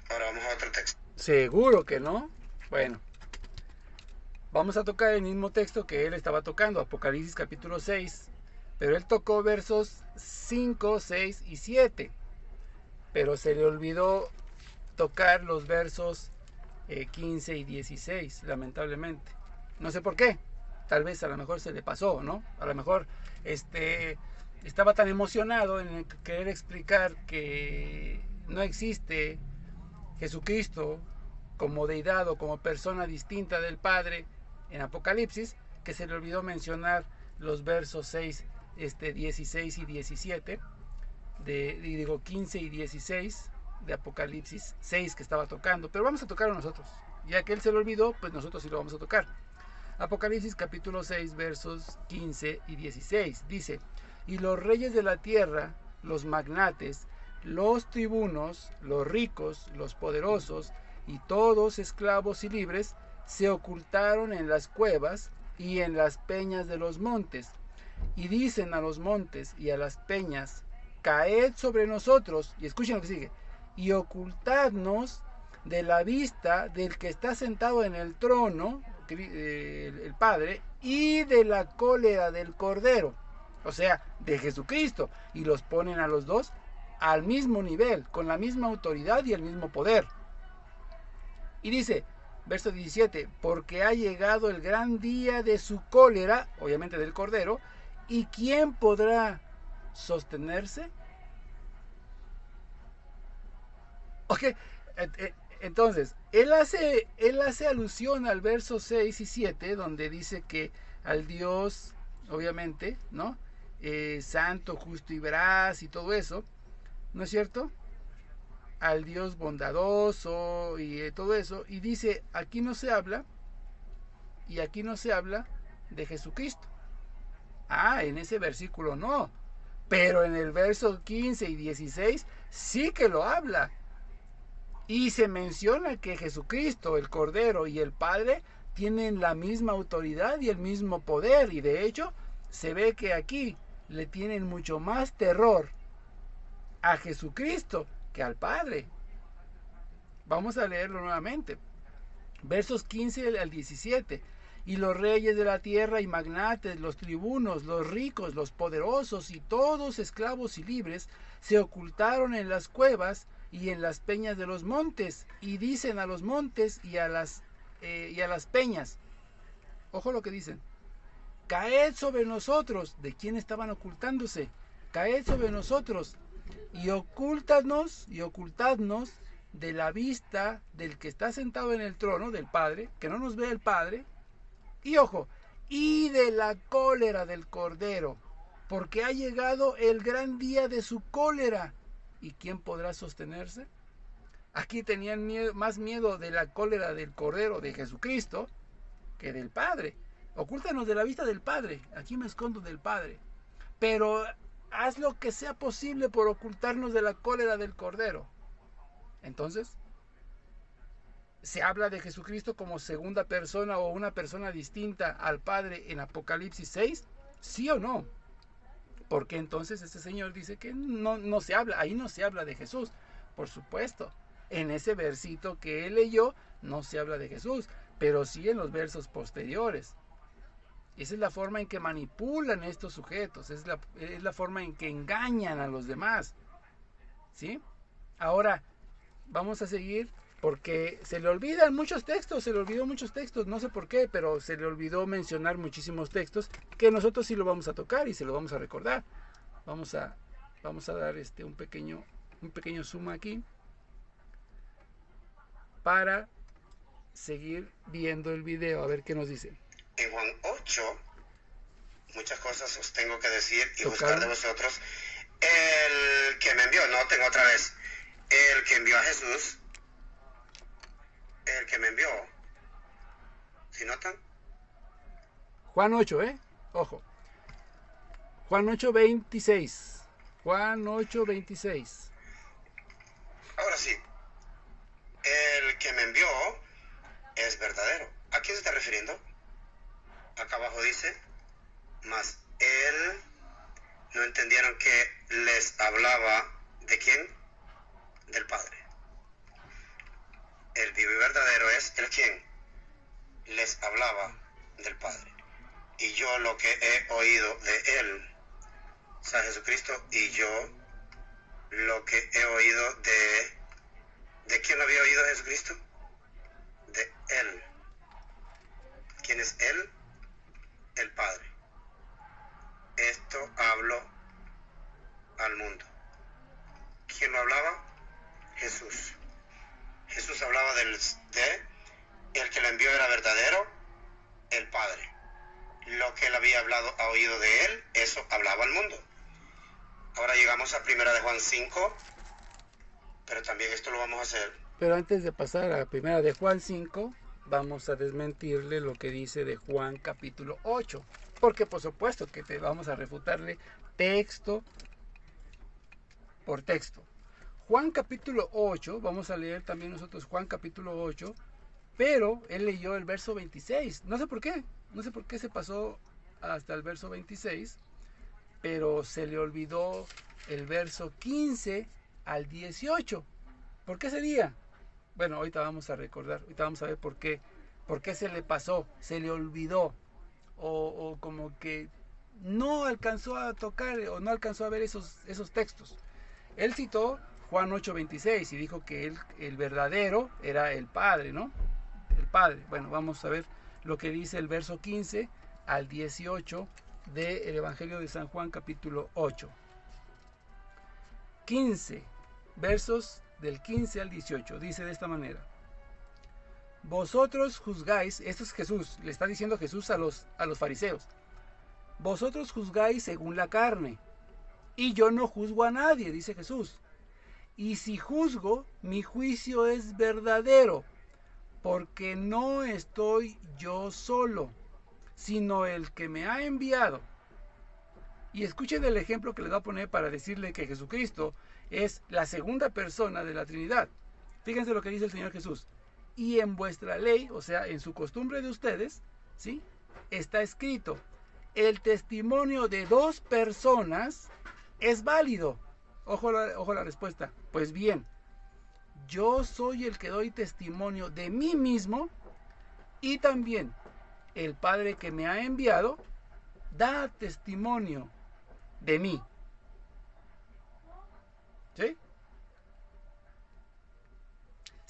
Ahora vamos a otro texto. Seguro que no. Bueno, vamos a tocar el mismo texto que él estaba tocando, Apocalipsis capítulo 6. Pero él tocó versos 5, 6 y 7. Pero se le olvidó tocar los versos 15 y 16, lamentablemente. No sé por qué. Tal vez a lo mejor se le pasó, ¿no? A lo mejor estaba tan emocionado en querer explicar que no existe Jesucristo como deidad o como persona distinta del Padre en Apocalipsis, que se le olvidó mencionar los versos 6, 16 y 17, 15 y 16 de Apocalipsis 6 que estaba tocando, pero vamos a tocarlo nosotros, ya que él se lo olvidó, pues nosotros sí lo vamos a tocar. Apocalipsis capítulo 6 versos 15 y 16 dice: y los reyes de la tierra, los magnates, los tribunos, los ricos, los poderosos y todos esclavos y libres se ocultaron en las cuevas y en las peñas de los montes, y dicen a los montes y a las peñas: caed sobre nosotros, y escuchen lo que sigue, y ocultadnos de la vista del que está sentado en el trono, el Padre, y de la cólera del Cordero, o sea, de Jesucristo, y los ponen a los dos al mismo nivel, con la misma autoridad y el mismo poder. Y dice, verso 17, porque ha llegado el gran día de su cólera, obviamente del Cordero, ¿y quién podrá sostenerse? Ok, entonces, él hace alusión al verso 6 y 7, donde dice que al Dios, obviamente, ¿no? Santo, justo y veraz y todo eso, ¿no es cierto? Al Dios bondadoso y todo eso, y dice, aquí no se habla, y aquí no se habla de Jesucristo. Ah, en ese versículo no, pero en el verso 15 y 16 sí que lo habla. Y se menciona que Jesucristo, el Cordero y el Padre tienen la misma autoridad y el mismo poder. Y de hecho, se ve que aquí le tienen mucho más terror a Jesucristo que al Padre. Vamos a leerlo nuevamente. Versos 15 al 17. Y los reyes de la tierra y magnates, los tribunos, los ricos, los poderosos y todos esclavos y libres se ocultaron en las cuevas y en las peñas de los montes, y dicen a los montes y a las peñas, ojo lo que dicen, caed sobre nosotros. ¿De quién estaban ocultándose? Caed sobre nosotros y ocultadnos de la vista del que está sentado en el trono, del Padre, que no nos vea el Padre, y ojo, y de la cólera del Cordero, porque ha llegado el gran día de su cólera. ¿Y quién podrá sostenerse? Aquí tenían más miedo de la cólera del Cordero, de Jesucristo, que del Padre. Ocúltanos de la vista del Padre, aquí me escondo del Padre, pero haz lo que sea posible por ocultarnos de la cólera del Cordero. Entonces, ¿se habla de Jesucristo como segunda persona o una persona distinta al Padre en Apocalipsis 6? ¿Sí o no? Porque entonces este señor dice que no se habla, ahí no se habla de Jesús. Por supuesto, en ese versito que él leyó no se habla de Jesús, pero sí en los versos posteriores. Esa es la forma en que manipulan estos sujetos, es la forma en que engañan a los demás, ¿sí? Ahora, vamos a seguir, porque se le olvidó muchos textos, no sé por qué, pero se le olvidó mencionar muchísimos textos que nosotros sí lo vamos a tocar y se lo vamos a recordar. Vamos a dar un pequeño zoom aquí para seguir viendo el video, a ver qué nos dice. En Juan 8, muchas cosas os tengo que decir y buscar de vosotros. El que me envió, no, tengo otra vez. El que envió a Jesús, el que me envió. ¿Sí notan? Juan 8, ojo. Juan 8, 26. Juan 8, 26. Ahora sí. El que me envió es verdadero. ¿A quién se está refiriendo? Acá abajo dice, mas él no entendieron que les hablaba ¿de quién? Del Padre. El vivo y verdadero es el quien les hablaba del Padre. Y yo lo que he oído de él, o sea, Jesucristo, y yo lo que he oído ¿de quién había oído Jesucristo? De él. ¿Quién es él? El Padre. Esto hablo al mundo. ¿Quién lo hablaba? Jesús. Jesús hablaba de el que lo envió era verdadero, el Padre. Lo que él había oído de él, eso hablaba al mundo. Ahora llegamos a 1 de Juan 5, pero también esto lo vamos a hacer. Pero antes de pasar a 1 de Juan 5, vamos a desmentirle lo que dice de Juan capítulo 8, porque por supuesto que vamos a refutarle texto por texto. Juan capítulo 8, vamos a leer también nosotros Juan capítulo 8, pero él leyó el verso 26, no sé por qué se pasó hasta el verso 26, pero se le olvidó el verso 15 al 18. ¿Por qué sería? Bueno, ahorita vamos a recordar, ahorita vamos a ver por qué se le pasó, se le olvidó, o como que no alcanzó a tocar o no alcanzó a ver esos textos. Él citó Juan 8:26 y dijo que el verdadero era el Padre, ¿no? El Padre. Bueno, vamos a ver lo que dice el verso 15 al 18 del Evangelio de San Juan capítulo 8. 15 versos del 15 al 18, dice de esta manera: vosotros juzgáis, esto es Jesús, le está diciendo Jesús a los fariseos, vosotros juzgáis según la carne, y yo no juzgo a nadie, dice Jesús, y si juzgo, mi juicio es verdadero, porque no estoy yo solo, sino el que me ha enviado. Y escuchen el ejemplo que les voy a poner para decirle que Jesucristo es la segunda persona de la Trinidad. Fíjense lo que dice el Señor Jesús. Y en vuestra ley, o sea, en su costumbre de ustedes, ¿sí?, está escrito, el testimonio de dos personas es válido. Ojo la respuesta. Pues bien, yo soy el que doy testimonio de mí mismo, y también el Padre que me ha enviado da testimonio de mí. ¿Sí?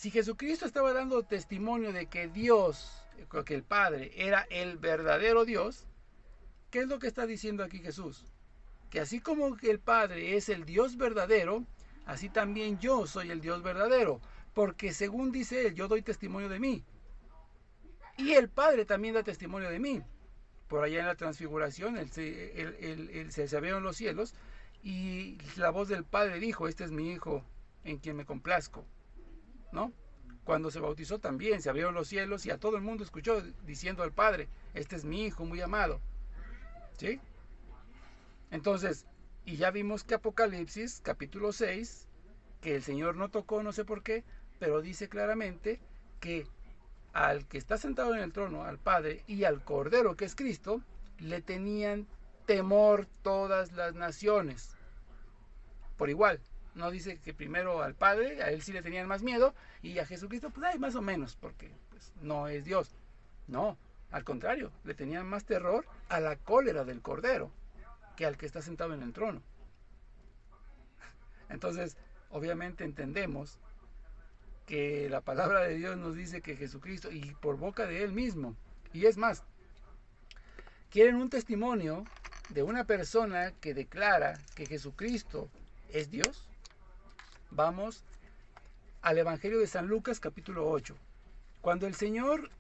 Si Jesucristo estaba dando testimonio de que Dios, que el Padre, era el verdadero Dios, ¿qué es lo que está diciendo aquí Jesús? Que así como el Padre es el Dios verdadero, así también yo soy el Dios verdadero, porque según dice él, yo doy testimonio de mí. Y el Padre también da testimonio de mí. Por allá en la transfiguración, se abrieron los cielos y la voz del Padre dijo, este es mi Hijo en quien me complazco, ¿no? Cuando se bautizó también se abrieron los cielos y a todo el mundo escuchó diciendo al Padre, este es mi Hijo muy amado, ¿sí? Entonces, y ya vimos que Apocalipsis, capítulo 6, que el Señor no tocó, no sé por qué, pero dice claramente que al que está sentado en el trono, al Padre, y al Cordero, que es Cristo, le tenían temor todas las naciones. Por igual, no dice que primero al Padre, a él sí le tenían más miedo, y a Jesucristo, pues hay más o menos, porque pues, no es Dios. No, al contrario, le tenían más terror a la cólera del Cordero, que al que está sentado en el trono. Entonces, obviamente entendemos que la palabra de Dios nos dice que Jesucristo, y por boca de él mismo, y es más, quieren un testimonio de una persona que declara que Jesucristo es Dios. Vamos al Evangelio de San Lucas, capítulo 8. Cuando el Señor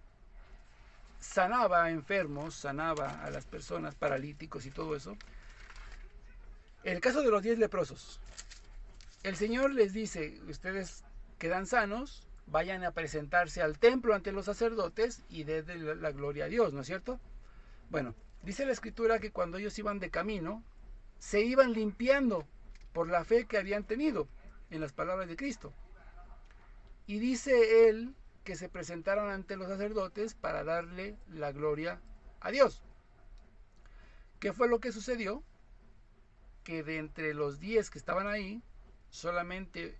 sanaba a enfermos, sanaba a las personas, paralíticos y todo eso, el caso de los 10 leprosos, el Señor les dice, ustedes quedan sanos, vayan a presentarse al templo ante los sacerdotes y denle la gloria a Dios, ¿no es cierto? Bueno, dice la Escritura que cuando ellos iban de camino, se iban limpiando por la fe que habían tenido en las palabras de Cristo. Y dice él que se presentaron ante los sacerdotes para darle la gloria a Dios. ¿Qué fue lo que sucedió? Que de entre los 10 que estaban ahí, solamente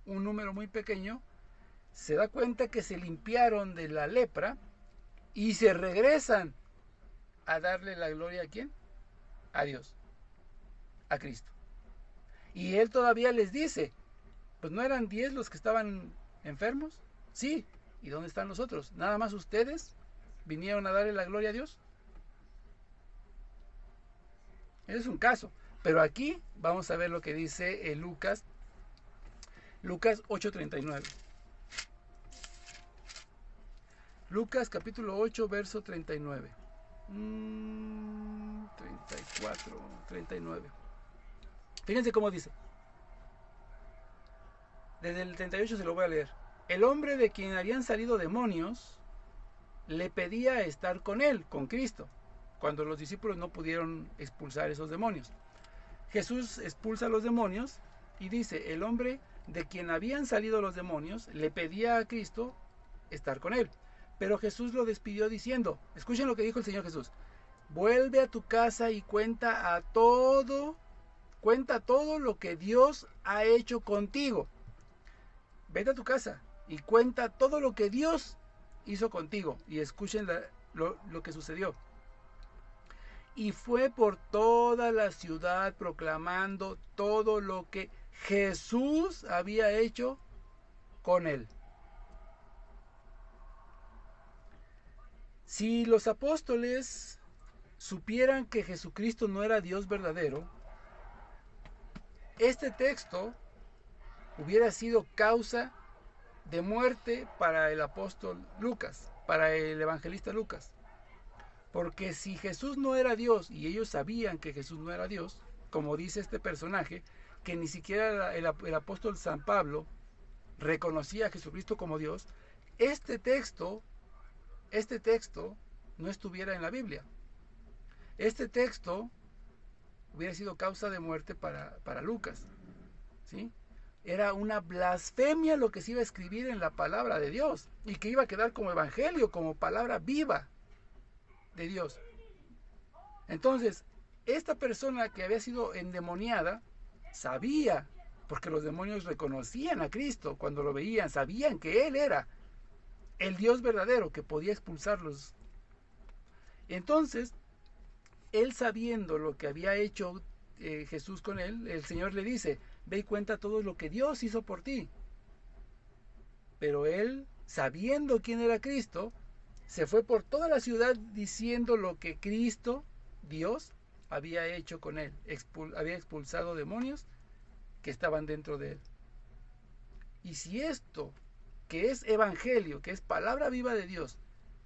un número muy pequeño se da cuenta que se limpiaron de la lepra y se regresan a darle la gloria ¿a quién? A Dios, a Cristo. Y él todavía les dice, pues no eran 10 los que estaban enfermos, sí, ¿y dónde están los otros? Nada más ustedes vinieron a darle la gloria a Dios. Ese es un caso, pero aquí vamos a ver lo que dice Lucas 8:39. Lucas capítulo 8, verso 39. 34, 39. Fíjense cómo dice. Desde el 38 se lo voy a leer. El hombre de quien habían salido demonios le pedía estar con él, con Cristo, cuando los discípulos no pudieron expulsar esos demonios. Jesús expulsa a los demonios y dice, el hombre de quien habían salido los demonios le pedía a Cristo estar con él. Pero Jesús lo despidió diciendo, escuchen lo que dijo el Señor Jesús, vuelve a tu casa y cuenta todo lo que Dios ha hecho contigo. Vete a tu casa y cuenta todo lo que Dios hizo contigo. Y escuchen lo que sucedió. Y fue por toda la ciudad proclamando todo lo que Jesús había hecho con él. Si los apóstoles supieran que Jesucristo no era Dios verdadero, este texto hubiera sido causa de muerte para el apóstol Lucas, para el evangelista Lucas. Porque si Jesús no era Dios y ellos sabían que Jesús no era Dios, como dice este personaje, que ni siquiera el apóstol San Pablo reconocía a Jesucristo como Dios, este texto no estuviera en la Biblia. Este texto hubiera sido causa de muerte para Lucas, ¿sí? Era una blasfemia lo que se iba a escribir en la palabra de Dios y que iba a quedar como evangelio, como palabra viva de Dios. Entonces, esta persona que había sido endemoniada sabía, porque los demonios reconocían a Cristo cuando lo veían, sabían que Él era el Dios verdadero que podía expulsarlos. Entonces, él sabiendo lo que había hecho Jesús con él, el Señor le dice, ve y cuenta todo lo que Dios hizo por ti. Pero él, sabiendo quién era Cristo, se fue por toda la ciudad diciendo lo que Cristo, Dios, había hecho con él. Había expulsado demonios que estaban dentro de él. Y si esto, que es evangelio, que es palabra viva de Dios,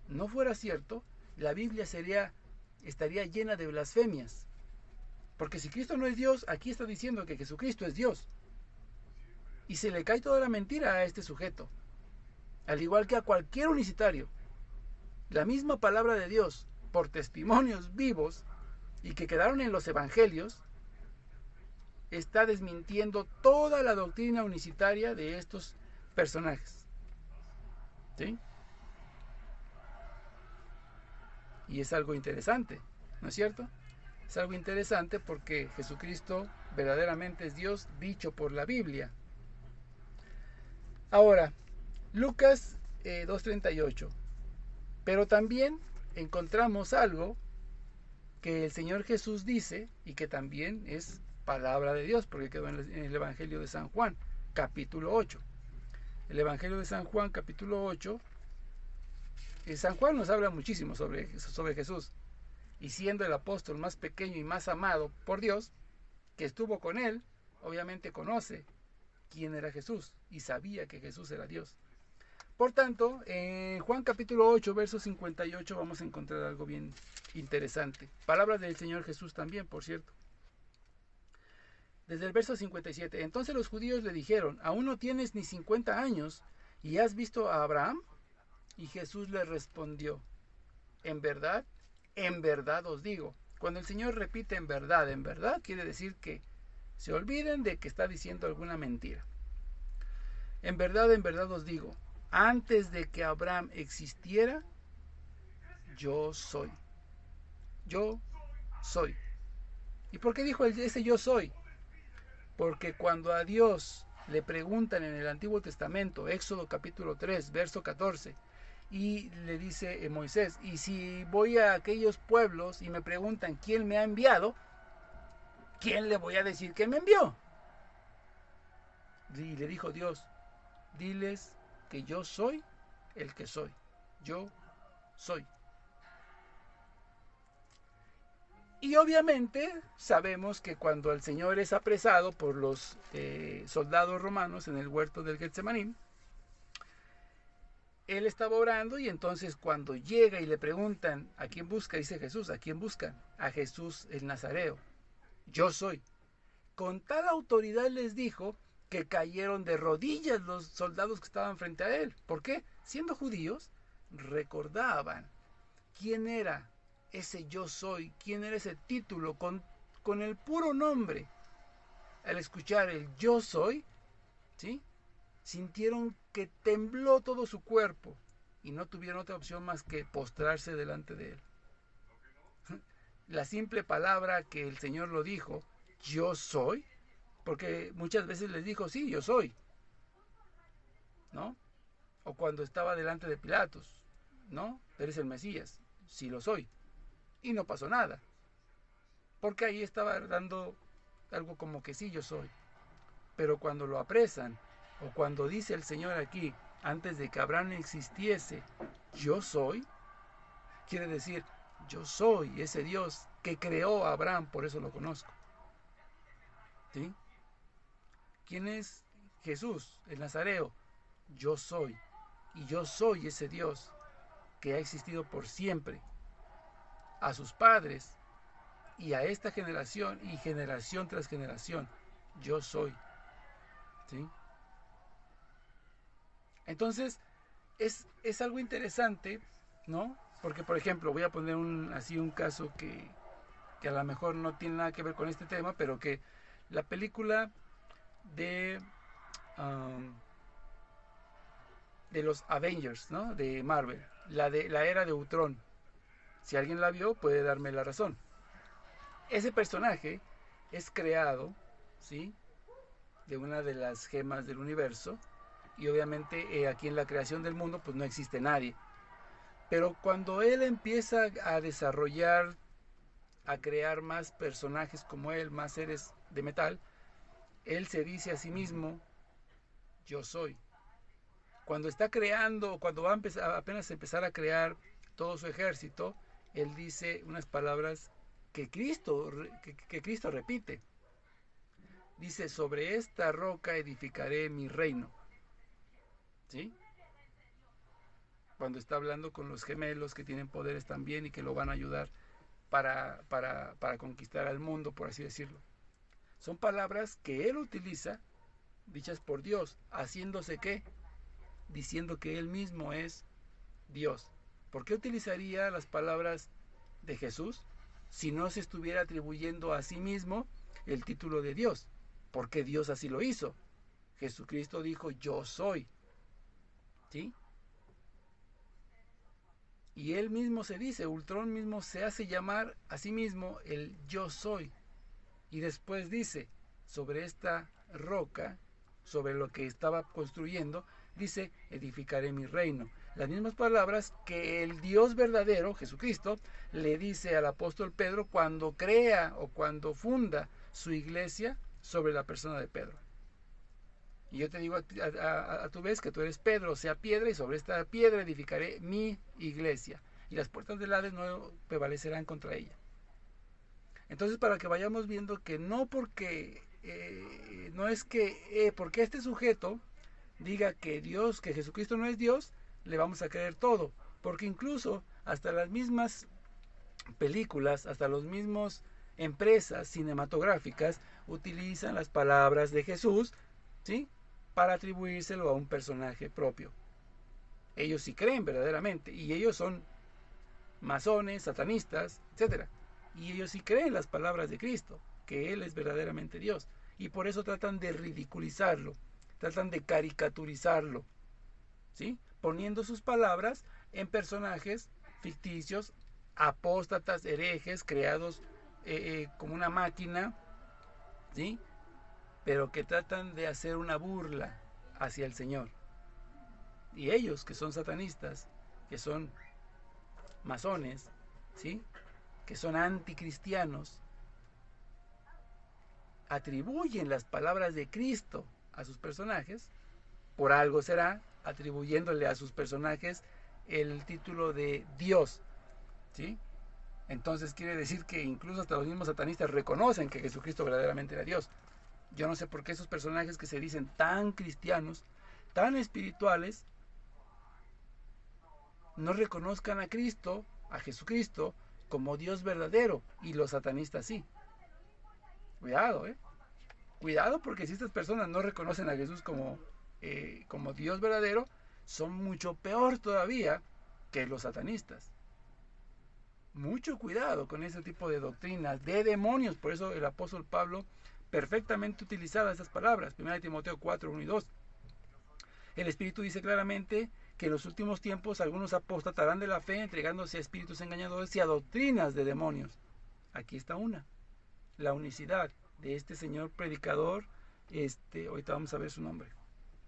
no fuera cierto, la Biblia estaría llena de blasfemias. Porque si Cristo no es Dios, aquí está diciendo que Jesucristo es Dios. Y se le cae toda la mentira a este sujeto. Al igual que a cualquier unicitario. La misma palabra de Dios, por testimonios vivos y que quedaron en los evangelios, está desmintiendo toda la doctrina unicitaria de estos personajes. ¿Sí? Y es algo interesante, ¿no es cierto? Es algo interesante porque Jesucristo verdaderamente es Dios dicho por la Biblia. Ahora, Lucas 2:38. Pero también encontramos algo que el Señor Jesús dice y que también es palabra de Dios, porque quedó en el Evangelio de San Juan, capítulo 8. El Evangelio de San Juan, capítulo 8, San Juan nos habla muchísimo sobre Jesús. Y siendo el apóstol más pequeño y más amado por Dios, que estuvo con él, obviamente conoce quién era Jesús y sabía que Jesús era Dios. Por tanto, en Juan capítulo 8, verso 58, vamos a encontrar algo bien interesante. Palabras del Señor Jesús también, por cierto. Desde el verso 57. Entonces los judíos le dijeron, ¿aún no tienes ni 50 años y has visto a Abraham? Y Jesús le respondió, en verdad os digo. Cuando el Señor repite en verdad, quiere decir que se olviden de que está diciendo alguna mentira. En verdad os digo, antes de que Abraham existiera, yo soy. Yo soy. ¿Y por qué dijo ese yo soy? Porque cuando a Dios le preguntan en el Antiguo Testamento, Éxodo capítulo 3, verso 14, y le dice Moisés, y si voy a aquellos pueblos y me preguntan quién me ha enviado, ¿quién le voy a decir que me envió? Y le dijo Dios, diles que yo soy el que soy. Yo soy. Y obviamente sabemos que cuando el Señor es apresado por los soldados romanos en el huerto del Getsemaní, él estaba orando y entonces cuando llega y le preguntan ¿a quién busca? Dice Jesús, ¿a quién buscan? A Jesús el Nazareo. Yo soy. Con tal autoridad les dijo que cayeron de rodillas los soldados que estaban frente a él. ¿Por qué? Siendo judíos, recordaban quién era ese yo soy, quién era ese título, con el puro nombre. Al escuchar el yo soy, ¿sí?, sintieron que tembló todo su cuerpo y no tuvieron otra opción más que postrarse delante de él. La simple palabra que el Señor lo dijo, yo soy, porque muchas veces les dijo, sí, yo soy, ¿no? O cuando estaba delante de Pilatos, ¿no? Eres el Mesías, sí lo soy. Y no pasó nada, porque ahí estaba dando algo como que sí, yo soy. Pero cuando lo apresan, o cuando dice el Señor aquí, antes de que Abraham existiese, yo soy, quiere decir, yo soy ese Dios que creó a Abraham, por eso lo conozco. ¿Sí? ¿Quién es Jesús, el Nazareo? Yo soy. Y yo soy ese Dios que ha existido por siempre. A sus padres y a esta generación y generación tras generación. Yo soy. ¿Sí? Entonces, es algo interesante, ¿no? Porque, por ejemplo, voy a poner un caso que a lo mejor no tiene nada que ver con este tema, pero que la película de los Avengers, ¿no?, de Marvel, la era de Ultron. Si alguien la vio, puede darme la razón. Ese personaje es creado, ¿sí?, de una de las gemas del universo. Y obviamente aquí en la creación del mundo pues no existe nadie. Pero cuando él empieza a desarrollar, a crear más personajes como él, más seres de metal, él se dice a sí mismo, yo soy. cuando está creando, cuando va a empezar, apenas empezar a crear todo su ejército, él dice unas palabras que Cristo repite. Dice, sobre esta roca edificaré mi reino. ¿Sí? Cuando está hablando con los gemelos que tienen poderes también y que lo van a ayudar para conquistar al mundo, por así decirlo. Son palabras que él utiliza, dichas por Dios, haciéndose ¿qué? Diciendo que él mismo es Dios. ¿Por qué utilizaría las palabras de Jesús si no se estuviera atribuyendo a sí mismo el título de Dios? Porque Dios así lo hizo. Jesucristo dijo, yo soy. ¿Sí? Y él mismo se dice, Ultron mismo se hace llamar a sí mismo el yo soy. Y después dice, sobre esta roca, sobre lo que estaba construyendo, dice, edificaré mi reino. Las mismas palabras que el Dios verdadero, Jesucristo, le dice al apóstol Pedro cuando crea o cuando funda su iglesia sobre la persona de Pedro. Y yo te digo a tu vez que tú eres Pedro, o sea, piedra, y sobre esta piedra edificaré mi iglesia. Y las puertas del Hades no prevalecerán contra ella. Entonces, para que vayamos viendo que no porque, no es que, porque este sujeto diga que Dios, que Jesucristo no es Dios, le vamos a creer todo. Porque incluso hasta las mismas películas, hasta los mismos empresas cinematográficas utilizan las palabras de Jesús, ¿sí?, para atribuírselo a un personaje propio. Ellos sí creen verdaderamente, y ellos son masones, satanistas, etcétera. Y ellos sí creen las palabras de Cristo, que Él es verdaderamente Dios. Y por eso tratan de ridiculizarlo, tratan de caricaturizarlo, ¿sí?, poniendo sus palabras en personajes ficticios, apóstatas, herejes, creados como una máquina, ¿sí?, pero que tratan de hacer una burla hacia el Señor. Y ellos, que son satanistas, que son masones, ¿sí?, que son anticristianos, atribuyen las palabras de Cristo a sus personajes. Por algo será, atribuyéndole a sus personajes el título de Dios, ¿sí? Entonces quiere decir que incluso hasta los mismos satanistas reconocen que Jesucristo verdaderamente era Dios. Yo no sé por qué esos personajes que se dicen tan cristianos, tan espirituales, no reconozcan a Cristo, a Jesucristo, como Dios verdadero, y los satanistas sí. Cuidado, cuidado, porque si estas personas no reconocen a Jesús como Dios verdadero, son mucho peor todavía que los satanistas. Mucho cuidado con ese tipo de doctrinas de demonios. Por eso el apóstol Pablo perfectamente utilizaba esas palabras. 1 Timoteo 4, 1 y 2. El Espíritu dice claramente que en los últimos tiempos algunos apostatarán de la fe, entregándose a espíritus engañadores y a doctrinas de demonios. Aquí está una. La unicidad de este señor predicador, ahorita vamos a ver su nombre,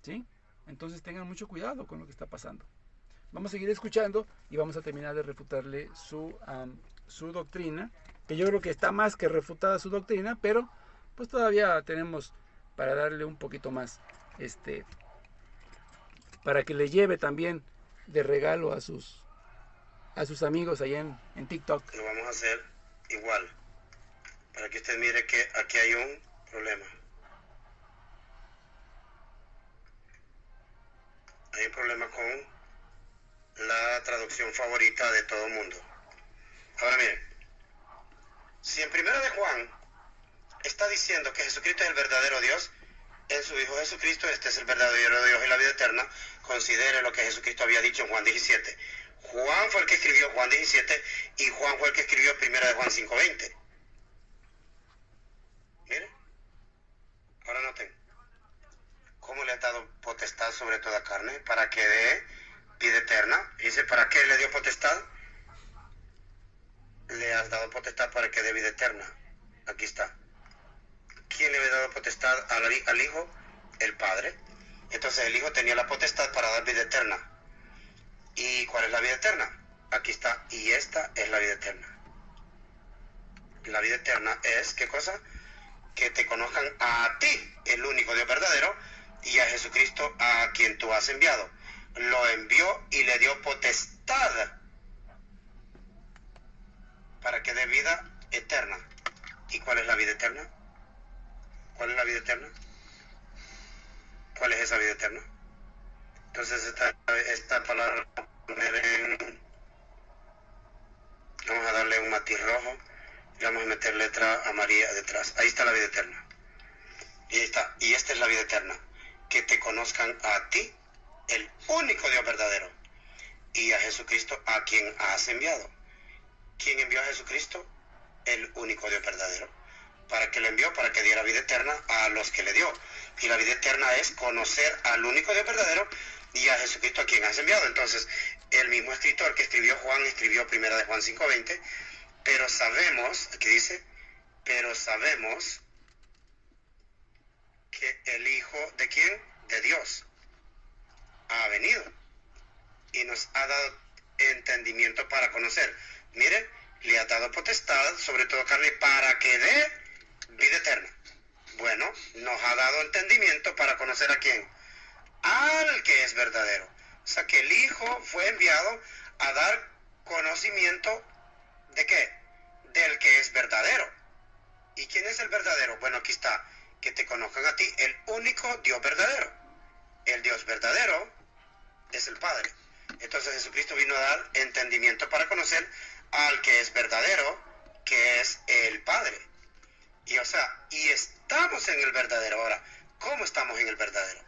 ¿sí? Entonces tengan mucho cuidado con lo que está pasando. Vamos a seguir escuchando y vamos a terminar de refutarle su doctrina, que yo creo que está más que refutada su doctrina, pero pues todavía tenemos para darle un poquito más, para que le lleve también de regalo a sus amigos allá en TikTok. Lo vamos a hacer igual, para que usted mire que aquí hay un problema. Hay un problema con la traducción favorita de todo el mundo. Ahora miren, si en 1 de Juan está diciendo que Jesucristo es el verdadero Dios, en su Hijo Jesucristo este es el verdadero Dios y la vida eterna, considere lo que Jesucristo había dicho en Juan 17. Juan fue el que escribió Juan 17 y Juan fue el que escribió 1 de Juan 5:20. Miren, ahora noten, ¿cómo le ha dado potestad sobre toda carne? Para que dé vida eterna. Dice, ¿para qué le dio potestad? Le has dado potestad para que dé vida eterna. Aquí está. ¿Quién le había dado potestad al Hijo? El Padre. Entonces el Hijo tenía la potestad para dar vida eterna. ¿Y cuál es la vida eterna? Aquí está. Y esta es la vida eterna. La vida eterna es, ¿qué cosa? Que te conozcan a ti, el único Dios verdadero, y a Jesucristo a quien tú has enviado. lo envió y le dio potestad para que dé vida eterna. ¿Y cuál es la vida eterna? ¿Cuál es la vida eterna? ¿Cuál es esa vida eterna? Entonces esta palabra vamos a darle un matiz rojo y vamos a meter letra amarilla detrás. Ahí está la vida eterna. Y ahí está. Y esta es la vida eterna. Que te conozcan a ti, el único Dios verdadero, y a Jesucristo, a quien has enviado. ¿Quién envió a Jesucristo? El único Dios verdadero. ¿Para qué le envió? Para que diera vida eterna a los que le dio. Y la vida eterna es conocer al único Dios verdadero y a Jesucristo, a quien has enviado. Entonces, el mismo escritor que escribió Juan, escribió primera de Juan 5:20, pero sabemos, aquí dice, pero sabemos que el Hijo, ¿de quién? De Dios, ha venido y nos ha dado entendimiento para conocer. Mire, le ha dado potestad sobre toda carne para que dé vida eterna. Bueno, nos ha dado entendimiento para conocer a quién, al que es verdadero. O sea que el Hijo fue enviado a dar conocimiento ¿de qué? Del que es verdadero. ¿Y quién es el verdadero? Bueno, aquí está, que te conozcan a ti, el único Dios verdadero. El Dios verdadero es el Padre. Entonces Jesucristo vino a dar entendimiento para conocer al que es verdadero, que es el Padre. Y o sea, y estamos en el verdadero. Ahora, ¿cómo estamos en el verdadero?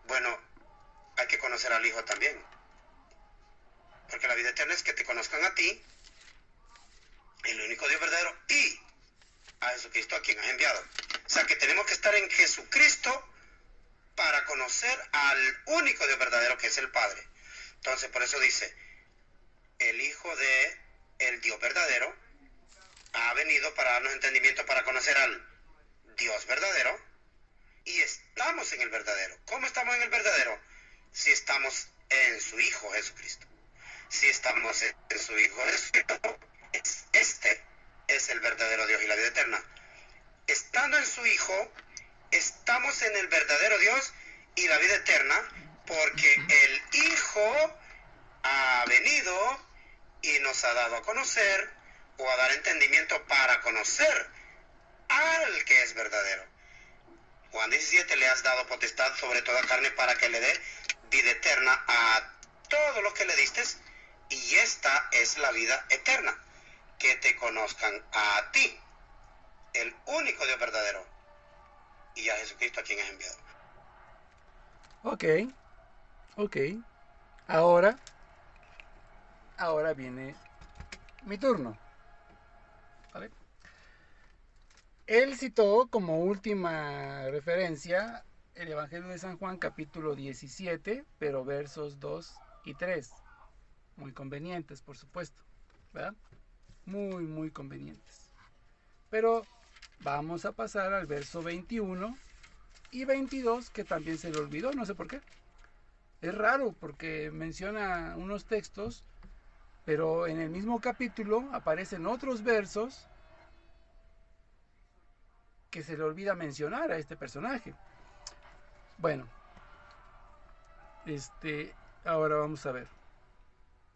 Bueno, hay que conocer al Hijo también. Porque la vida eterna es que te conozcan a ti, el único Dios verdadero, y a Jesucristo, a quien has enviado. O sea que tenemos que estar en Jesucristo para conocer al único Dios verdadero, que es el Padre. Entonces, por eso dice, el Hijo de el Dios verdadero ha venido para darnos entendimiento para conocer al Dios verdadero, y estamos en el verdadero. ¿Cómo estamos en el verdadero? Si estamos en su Hijo Jesucristo. Si estamos en su Hijo Jesucristo, este es el verdadero Dios y la vida eterna. Estando en su Hijo, estamos en el verdadero Dios y la vida eterna, porque el Hijo ha venido y nos ha dado a conocer, o a dar entendimiento para conocer al que es verdadero. Juan 17, le has dado potestad sobre toda carne para que le dé vida eterna a todos los que le diste, y esta es la vida eterna, que te conozcan a ti, el único Dios verdadero, y a Jesucristo, a quien has enviado. Ok. Ahora viene mi turno. ¿Vale? Él citó como última referencia el Evangelio de San Juan, capítulo 17, pero versos 2 y 3. Muy convenientes, por supuesto, ¿verdad? Muy convenientes. Pero vamos a pasar al verso 21 y 22, que también se le olvidó, no sé por qué. Es raro porque menciona unos textos, pero en el mismo capítulo aparecen otros versos que se le olvida mencionar a este personaje. Bueno, ahora vamos a ver,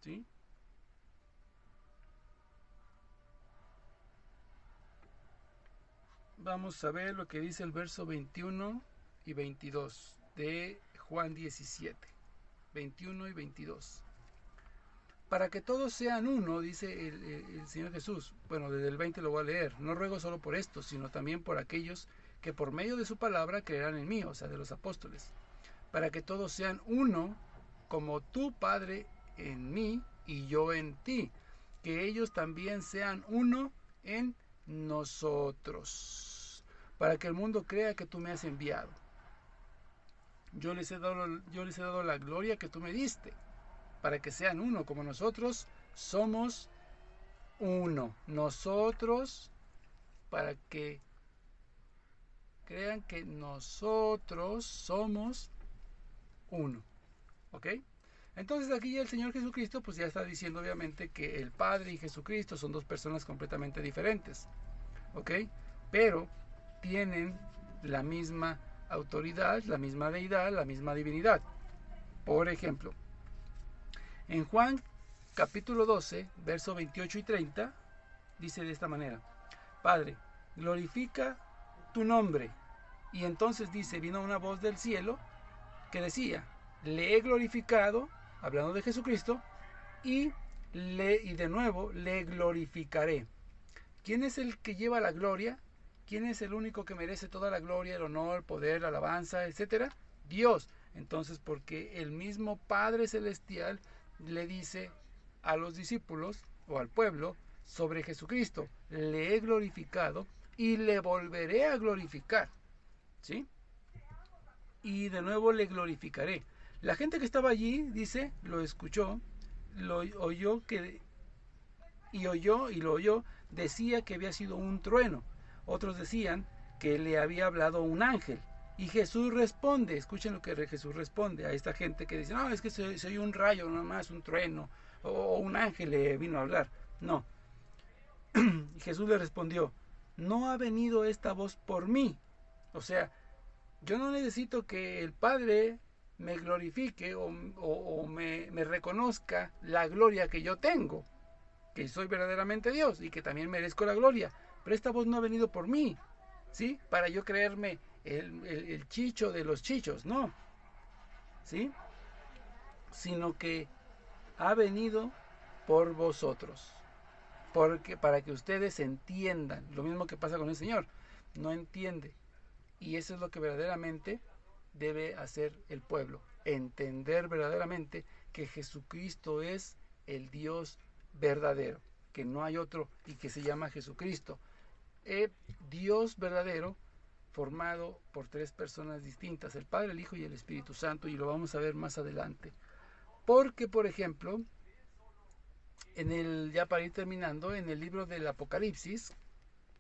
¿sí? Vamos a ver lo que dice el verso 21 y 22 de Juan 17, 21 y 22. Para que todos sean uno, dice el Señor Jesús. Bueno, desde el 20 lo voy a leer. No ruego solo por estos, sino también por aquellos que por medio de su palabra creerán en mí, o sea, de los apóstoles. Para que todos sean uno, como tú, Padre, en mí y yo en ti. Que ellos también sean uno en nosotros. Para que el mundo crea que tú me has enviado. Yo les he dado la gloria que tú me diste, para que sean uno, como nosotros somos uno. Nosotros, para que crean que nosotros somos uno. ¿Ok? Entonces aquí el Señor Jesucristo pues ya está diciendo obviamente que el Padre y Jesucristo son dos personas completamente diferentes. ¿Ok? Pero tienen la misma autoridad, la misma deidad, la misma divinidad. Por ejemplo, En Juan capítulo 12, verso 28 y 30, dice de esta manera: Padre, glorifica tu nombre. Y entonces dice, vino una voz del cielo que decía, le he glorificado, hablando de Jesucristo, y de nuevo le glorificaré. ¿Quién es el que lleva la gloria? ¿Quién es el único que merece toda la gloria, el honor, el poder, la alabanza, etcétera? Dios. Entonces, porque el mismo Padre Celestial le dice a los discípulos o al pueblo sobre Jesucristo, le he glorificado y le volveré a glorificar, ¿sí? Y de nuevo le glorificaré. La gente que estaba allí, dice, lo escuchó, lo oyó y lo oyó, decía que había sido un trueno. Otros decían que le había hablado un ángel. Y Jesús responde, escuchen lo que Jesús responde a esta gente que dice, no, es que se oyó un rayo, nada más un trueno, o un ángel le vino a hablar. No. Y Jesús le respondió, no ha venido esta voz por mí. O sea, yo no necesito que el Padre me glorifique o me reconozca la gloria que yo tengo, que soy verdaderamente Dios y que también merezco la gloria. Pero esta voz no ha venido por mí, ¿sí? Para yo creerme el chicho de los chichos, no, ¿sí? Sino que ha venido por vosotros, porque para que ustedes entiendan. Lo mismo que pasa con el Señor, no entiende. Y eso es lo que verdaderamente debe hacer el pueblo, entender verdaderamente que Jesucristo es el Dios verdadero, que no hay otro y que se llama Jesucristo. Dios verdadero formado por tres personas distintas, el Padre, el Hijo y el Espíritu Santo, y lo vamos a ver más adelante. Porque, por ejemplo, ya para ir terminando, en el libro del Apocalipsis,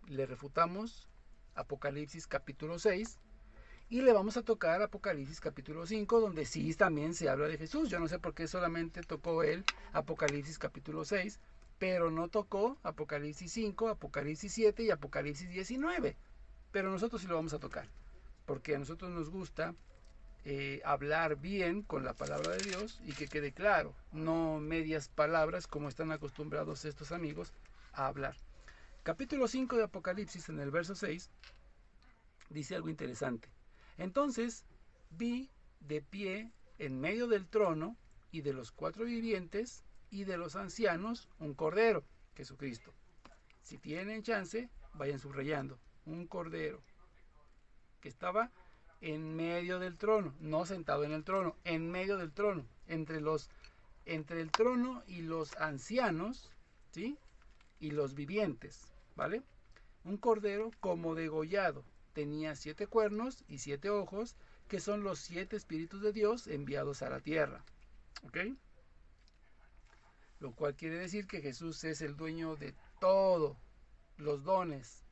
le refutamos Apocalipsis capítulo 6, y le vamos a tocar Apocalipsis capítulo 5, donde sí también se habla de Jesús. Yo no sé por qué solamente tocó él Apocalipsis capítulo 6, pero no tocó Apocalipsis 5, Apocalipsis 7 y Apocalipsis 19. Pero nosotros sí lo vamos a tocar, porque a nosotros nos gusta hablar bien con la palabra de Dios y que quede claro, no medias palabras como están acostumbrados estos amigos a hablar. Capítulo 5 de Apocalipsis, en el verso 6, dice algo interesante. Entonces vi de pie en medio del trono y de los cuatro vivientes y de los ancianos un cordero, Jesucristo. Si tienen chance, vayan subrayando, un cordero que estaba en medio del trono, no sentado en el trono, en medio del trono, entre el trono y los ancianos, ¿sí? Y los vivientes, ¿vale? Un cordero como degollado, tenía 7 cuernos y 7 ojos, que son los 7 espíritus de Dios enviados a la tierra, ¿ok? Lo cual quiere decir que Jesús es el dueño de todos los dones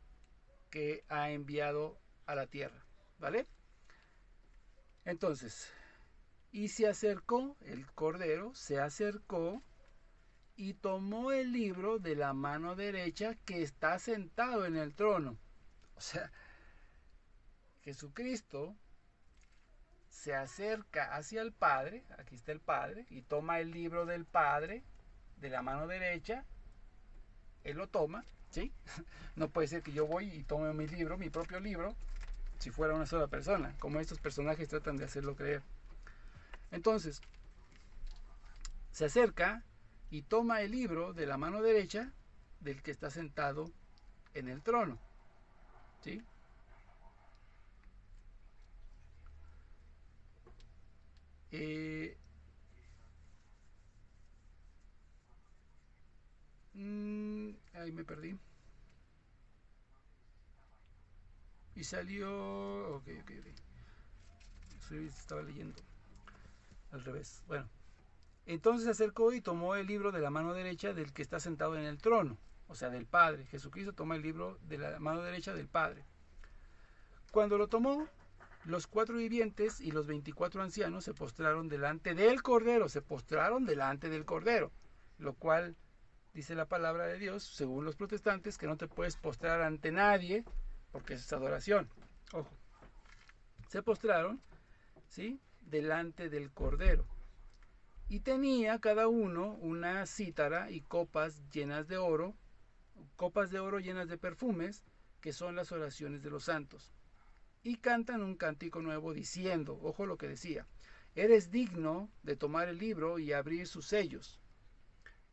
que ha enviado a la tierra, ¿vale? Entonces, y se acercó, el cordero se acercó y tomó el libro de la mano derecha que está sentado en el trono. O sea, Jesucristo se acerca hacia el Padre, aquí está el Padre, y toma el libro del Padre de la mano derecha. Él lo toma, ¿sí? No puede ser que yo voy y tome mi libro, mi propio libro, si fuera una sola persona, como estos personajes tratan de hacerlo creer. Entonces, se acerca y toma el libro de la mano derecha del que está sentado en el trono, ¿sí? Ahí me perdí. Y salió... Ok. Estaba leyendo al revés. Bueno. Entonces se acercó y tomó el libro de la mano derecha del que está sentado en el trono. O sea, del Padre. Jesucristo toma el libro de la mano derecha del Padre. Cuando lo tomó, los 4 vivientes y los 24 ancianos se postraron delante del Cordero. Se postraron delante del Cordero. Lo cual dice la palabra de Dios, según los protestantes, que no te puedes postrar ante nadie, porque es adoración. Ojo. Se postraron, ¿sí?, delante del Cordero. Y tenía cada uno una cítara y copas llenas de oro, copas de oro llenas de perfumes, que son las oraciones de los santos. Y cantan un cántico nuevo diciendo, ojo lo que decía, eres digno de tomar el libro y abrir sus sellos,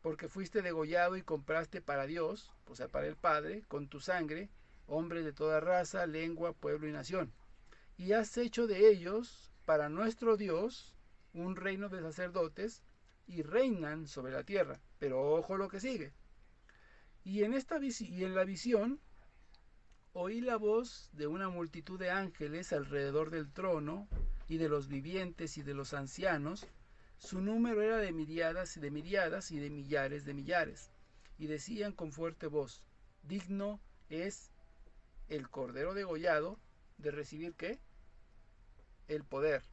porque fuiste degollado y compraste para Dios, o sea, para el Padre, con tu sangre, hombres de toda raza, lengua, pueblo y nación. Y has hecho de ellos, para nuestro Dios, un reino de sacerdotes, y reinan sobre la tierra. Pero ojo lo que sigue. Y en la visión oí la voz de una multitud de ángeles alrededor del trono, y de los vivientes y de los ancianos. Su número era de miriadas y de miriadas y de millares. Y decían con fuerte voz, digno es el Cordero degollado de recibir ¿qué? El poder,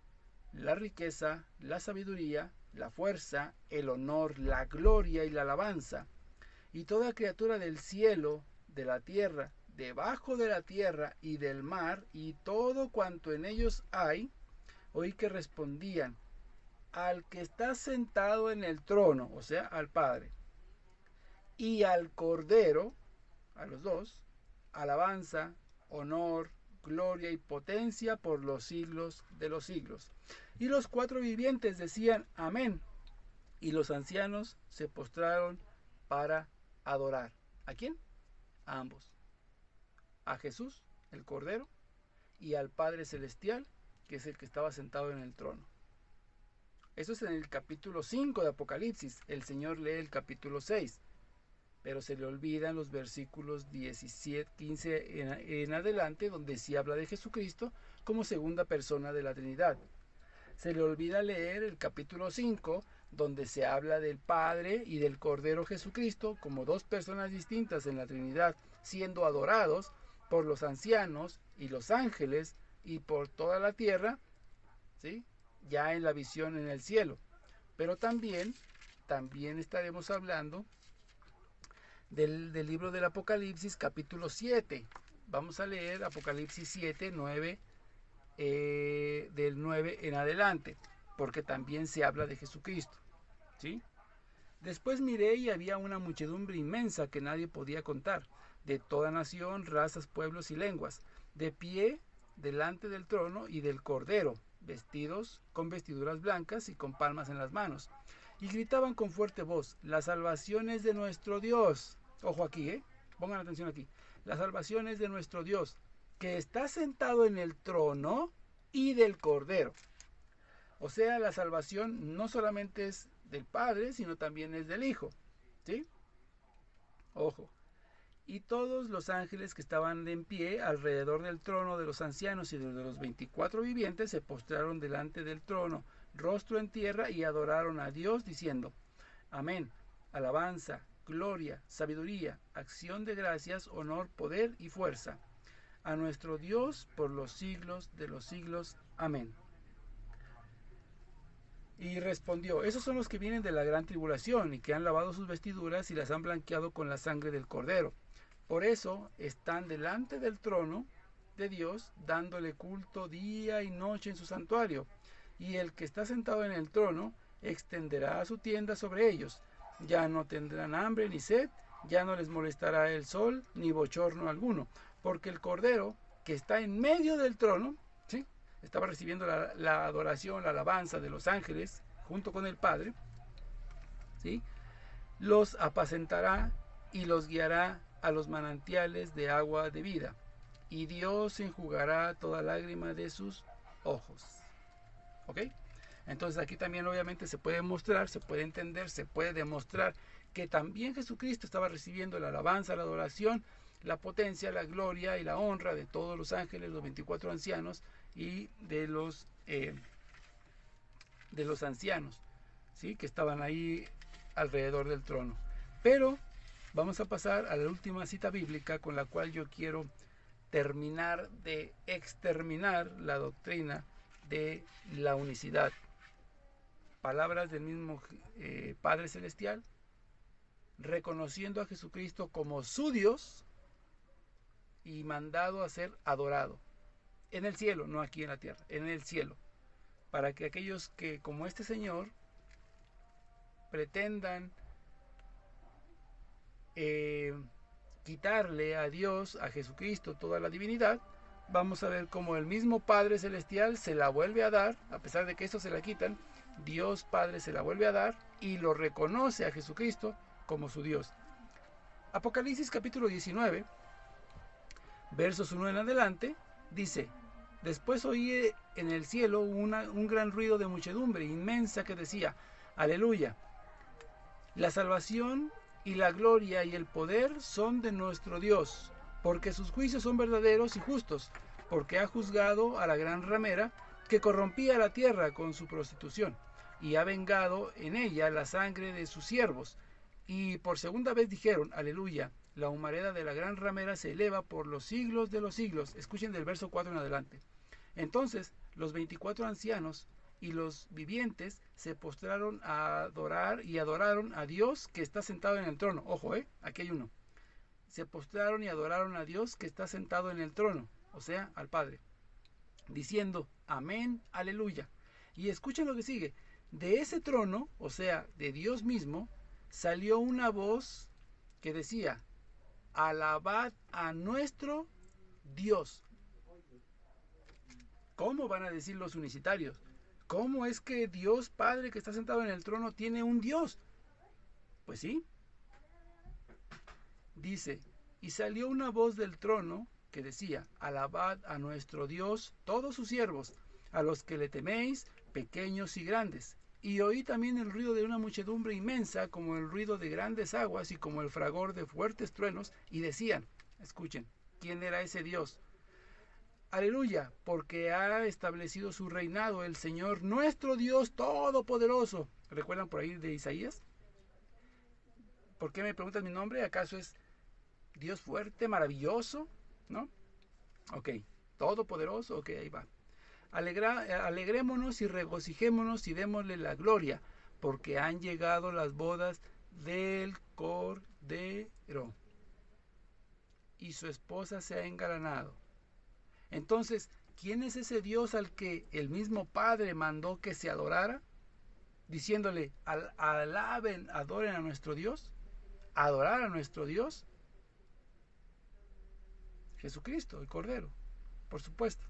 la riqueza, la sabiduría, la fuerza, el honor, la gloria y la alabanza. Y toda criatura del cielo, de la tierra, debajo de la tierra y del mar, y todo cuanto en ellos hay, oí que respondían, al que está sentado en el trono, o sea, al Padre, y al Cordero, a los dos, alabanza, honor, gloria y potencia por los siglos de los siglos. Y los cuatro vivientes decían, amén. Y los ancianos se postraron para adorar. ¿A quién? A ambos. A Jesús, el Cordero, y al Padre Celestial, que es el que estaba sentado en el trono. Eso es en el capítulo 5 de Apocalipsis. El Señor lee el capítulo 6, pero se le olvidan los versículos 17, 15 en adelante, donde sí habla de Jesucristo como segunda persona de la Trinidad. Se le olvida leer el capítulo 5, donde se habla del Padre y del Cordero Jesucristo como dos personas distintas en la Trinidad, siendo adorados por los ancianos y los ángeles y por toda la tierra, ¿sí? Ya en la visión en el cielo. Pero también estaremos hablando del libro del Apocalipsis, capítulo 7. Vamos a leer Apocalipsis 7, 9, del 9 en adelante, porque también se habla de Jesucristo, ¿sí? Después miré y había una muchedumbre inmensa que nadie podía contar, de toda nación, razas, pueblos y lenguas, de pie delante del trono y del Cordero, vestidos con vestiduras blancas y con palmas en las manos, y gritaban con fuerte voz, la salvación es de nuestro Dios. Ojo aquí, pongan atención aquí. La salvación es de nuestro Dios, que está sentado en el trono y del Cordero. O sea, la salvación no solamente es del Padre, sino también es del Hijo, ¿sí? Ojo. Y todos los ángeles que estaban en pie alrededor del trono de los ancianos y de los 24 vivientes se postraron delante del trono, rostro en tierra, y adoraron a Dios diciendo, amén, alabanza, gloria, sabiduría, acción de gracias, honor, poder y fuerza, a nuestro Dios por los siglos de los siglos. Amén. Y respondió, esos son los que vienen de la gran tribulación y que han lavado sus vestiduras y las han blanqueado con la sangre del Cordero. Por eso están delante del trono de Dios, dándole culto día y noche en su santuario. Y el que está sentado en el trono extenderá su tienda sobre ellos. Ya no tendrán hambre ni sed, ya no les molestará el sol ni bochorno alguno, porque el Cordero que está en medio del trono, ¿sí?, estaba recibiendo la adoración, la alabanza de los ángeles junto con el Padre, ¿sí?, los apacentará y los guiará a los manantiales de agua de vida, y Dios enjugará toda lágrima de sus ojos. ¿Ok? Entonces aquí también obviamente se puede mostrar, se puede entender, se puede demostrar que también Jesucristo estaba recibiendo la alabanza, la adoración, la potencia, la gloria y la honra de todos los ángeles, los 24 ancianos y de los ancianos, ¿sí?, que estaban ahí alrededor del trono. Pero vamos a pasar a la última cita bíblica con la cual yo quiero terminar de exterminar la doctrina de la unicidad. Palabras del mismo Padre Celestial, reconociendo a Jesucristo como su Dios y mandado a ser adorado en el cielo, no aquí en la tierra, en el cielo, para que aquellos que como este Señor pretendan quitarle a Dios, a Jesucristo, toda la divinidad, vamos a ver cómo el mismo Padre Celestial se la vuelve a dar, a pesar de que esto se la quitan, Dios Padre se la vuelve a dar y lo reconoce a Jesucristo como su Dios. Apocalipsis capítulo 19, versos 1 en adelante, dice: después oí en el cielo un gran ruido de muchedumbre inmensa que decía: aleluya, la salvación y la gloria y el poder son de nuestro Dios, porque sus juicios son verdaderos y justos, porque ha juzgado a la gran ramera que corrompía la tierra con su prostitución, y ha vengado en ella la sangre de sus siervos. Y por segunda vez dijeron: aleluya, la humareda de la gran ramera se eleva por los siglos de los siglos. Escuchen del verso 4 en adelante. Entonces los 24 ancianos y los vivientes se postraron a adorar y adoraron a Dios que está sentado en el trono. Ojo, aquí hay uno. Se postraron y adoraron a Dios que está sentado en el trono, o sea, al Padre, diciendo: amén, aleluya. Y escuchen lo que sigue. De ese trono, o sea, de Dios mismo, salió una voz que decía: alabad a nuestro Dios. ¿Cómo van a decir los unicitarios? ¿Cómo es que Dios Padre que está sentado en el trono tiene un Dios? Pues sí. Dice: y salió una voz del trono que decía: alabad a nuestro Dios todos sus siervos, a los que le teméis, pequeños y grandes. Y oí también el ruido de una muchedumbre inmensa, como el ruido de grandes aguas y como el fragor de fuertes truenos, y decían, escuchen, ¿quién era ese Dios? Aleluya, porque ha establecido su reinado el Señor nuestro Dios todopoderoso. ¿Recuerdan por ahí de Isaías? ¿Por qué me preguntas mi nombre? ¿Acaso es Dios fuerte, maravilloso? ¿No? Ok, todopoderoso, ok, ahí va. Alegrémonos y regocijémonos y démosle la gloria, porque han llegado las bodas del Cordero y su esposa se ha engalanado. Entonces, ¿quién es ese Dios al que el mismo Padre mandó que se adorara? Diciéndole: alaben, adoren a nuestro Dios. Adorar a nuestro Dios. Jesucristo, el Cordero, por supuesto.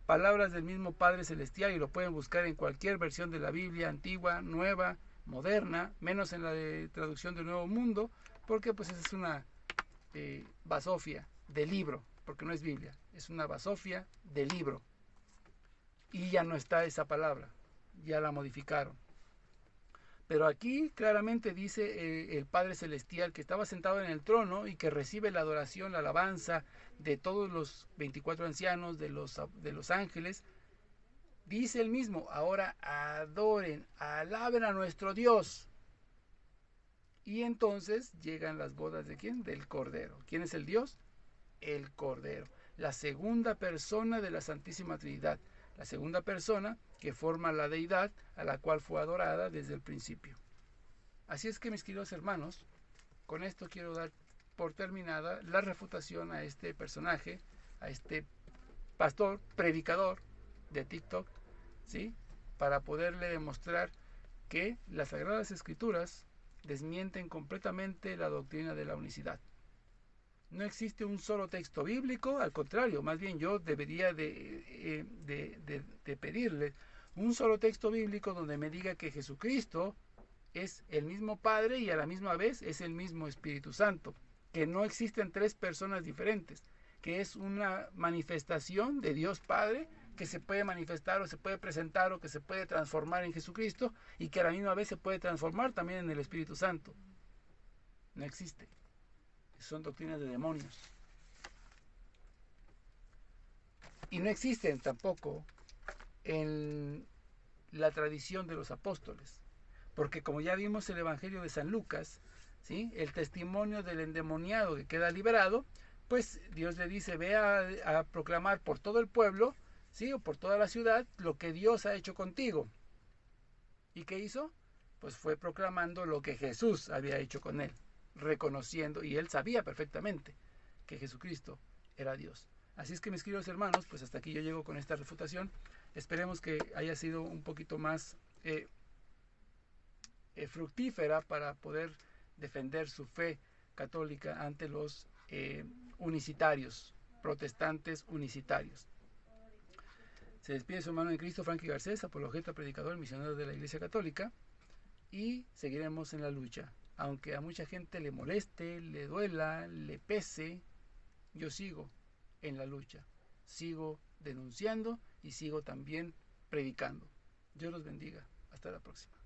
Palabras del mismo Padre Celestial, y lo pueden buscar en cualquier versión de la Biblia, antigua, nueva, moderna, menos en la de traducción del Nuevo Mundo, porque pues esa es una basofia de libro, porque no es Biblia, es una basofia de libro. Y ya no está esa palabra, ya la modificaron. Pero aquí claramente dice el Padre Celestial que estaba sentado en el trono y que recibe la adoración, la alabanza de todos los 24 ancianos, de los ángeles. Dice el mismo: ahora adoren, alaben a nuestro Dios. Y entonces llegan las bodas ¿de quién? Del Cordero. ¿Quién es el Dios? El Cordero, la segunda persona de la Santísima Trinidad, la segunda persona que forma la deidad a la cual fue adorada desde el principio. Así es que, mis queridos hermanos, con esto quiero dar por terminada la refutación a este personaje, a este pastor, predicador de TikTok, ¿sí? Para poderle demostrar que las Sagradas Escrituras desmienten completamente la doctrina de la unicidad. No existe un solo texto bíblico, al contrario, más bien yo debería de pedirle un solo texto bíblico donde me diga que Jesucristo es el mismo Padre y a la misma vez es el mismo Espíritu Santo, que no existen tres personas diferentes, que es una manifestación de Dios Padre que se puede manifestar o se puede presentar o que se puede transformar en Jesucristo y que a la misma vez se puede transformar también en el Espíritu Santo. No existe. Son doctrinas de demonios. Y no existen tampoco en la tradición de los apóstoles. Porque como ya vimos el Evangelio de San Lucas, ¿sí? El testimonio del endemoniado que queda liberado, pues Dios le dice: ve a proclamar por todo el pueblo, ¿sí? O por toda la ciudad lo que Dios ha hecho contigo. ¿Y qué hizo? Pues fue proclamando lo que Jesús había hecho con él, reconociendo, y él sabía perfectamente que Jesucristo era Dios. Así es que, mis queridos hermanos, pues hasta aquí yo llego con esta refutación. Esperemos que haya sido un poquito más fructífera para poder defender su fe católica ante los unicitarios, protestantes unicitarios. Se despide su hermano en Cristo, Frankie Garcés, apologeta, predicador, misionero de la Iglesia Católica, y seguiremos en la lucha. Aunque a mucha gente le moleste, le duela, le pese, yo sigo en la lucha. Sigo denunciando y sigo también predicando. Dios los bendiga. Hasta la próxima.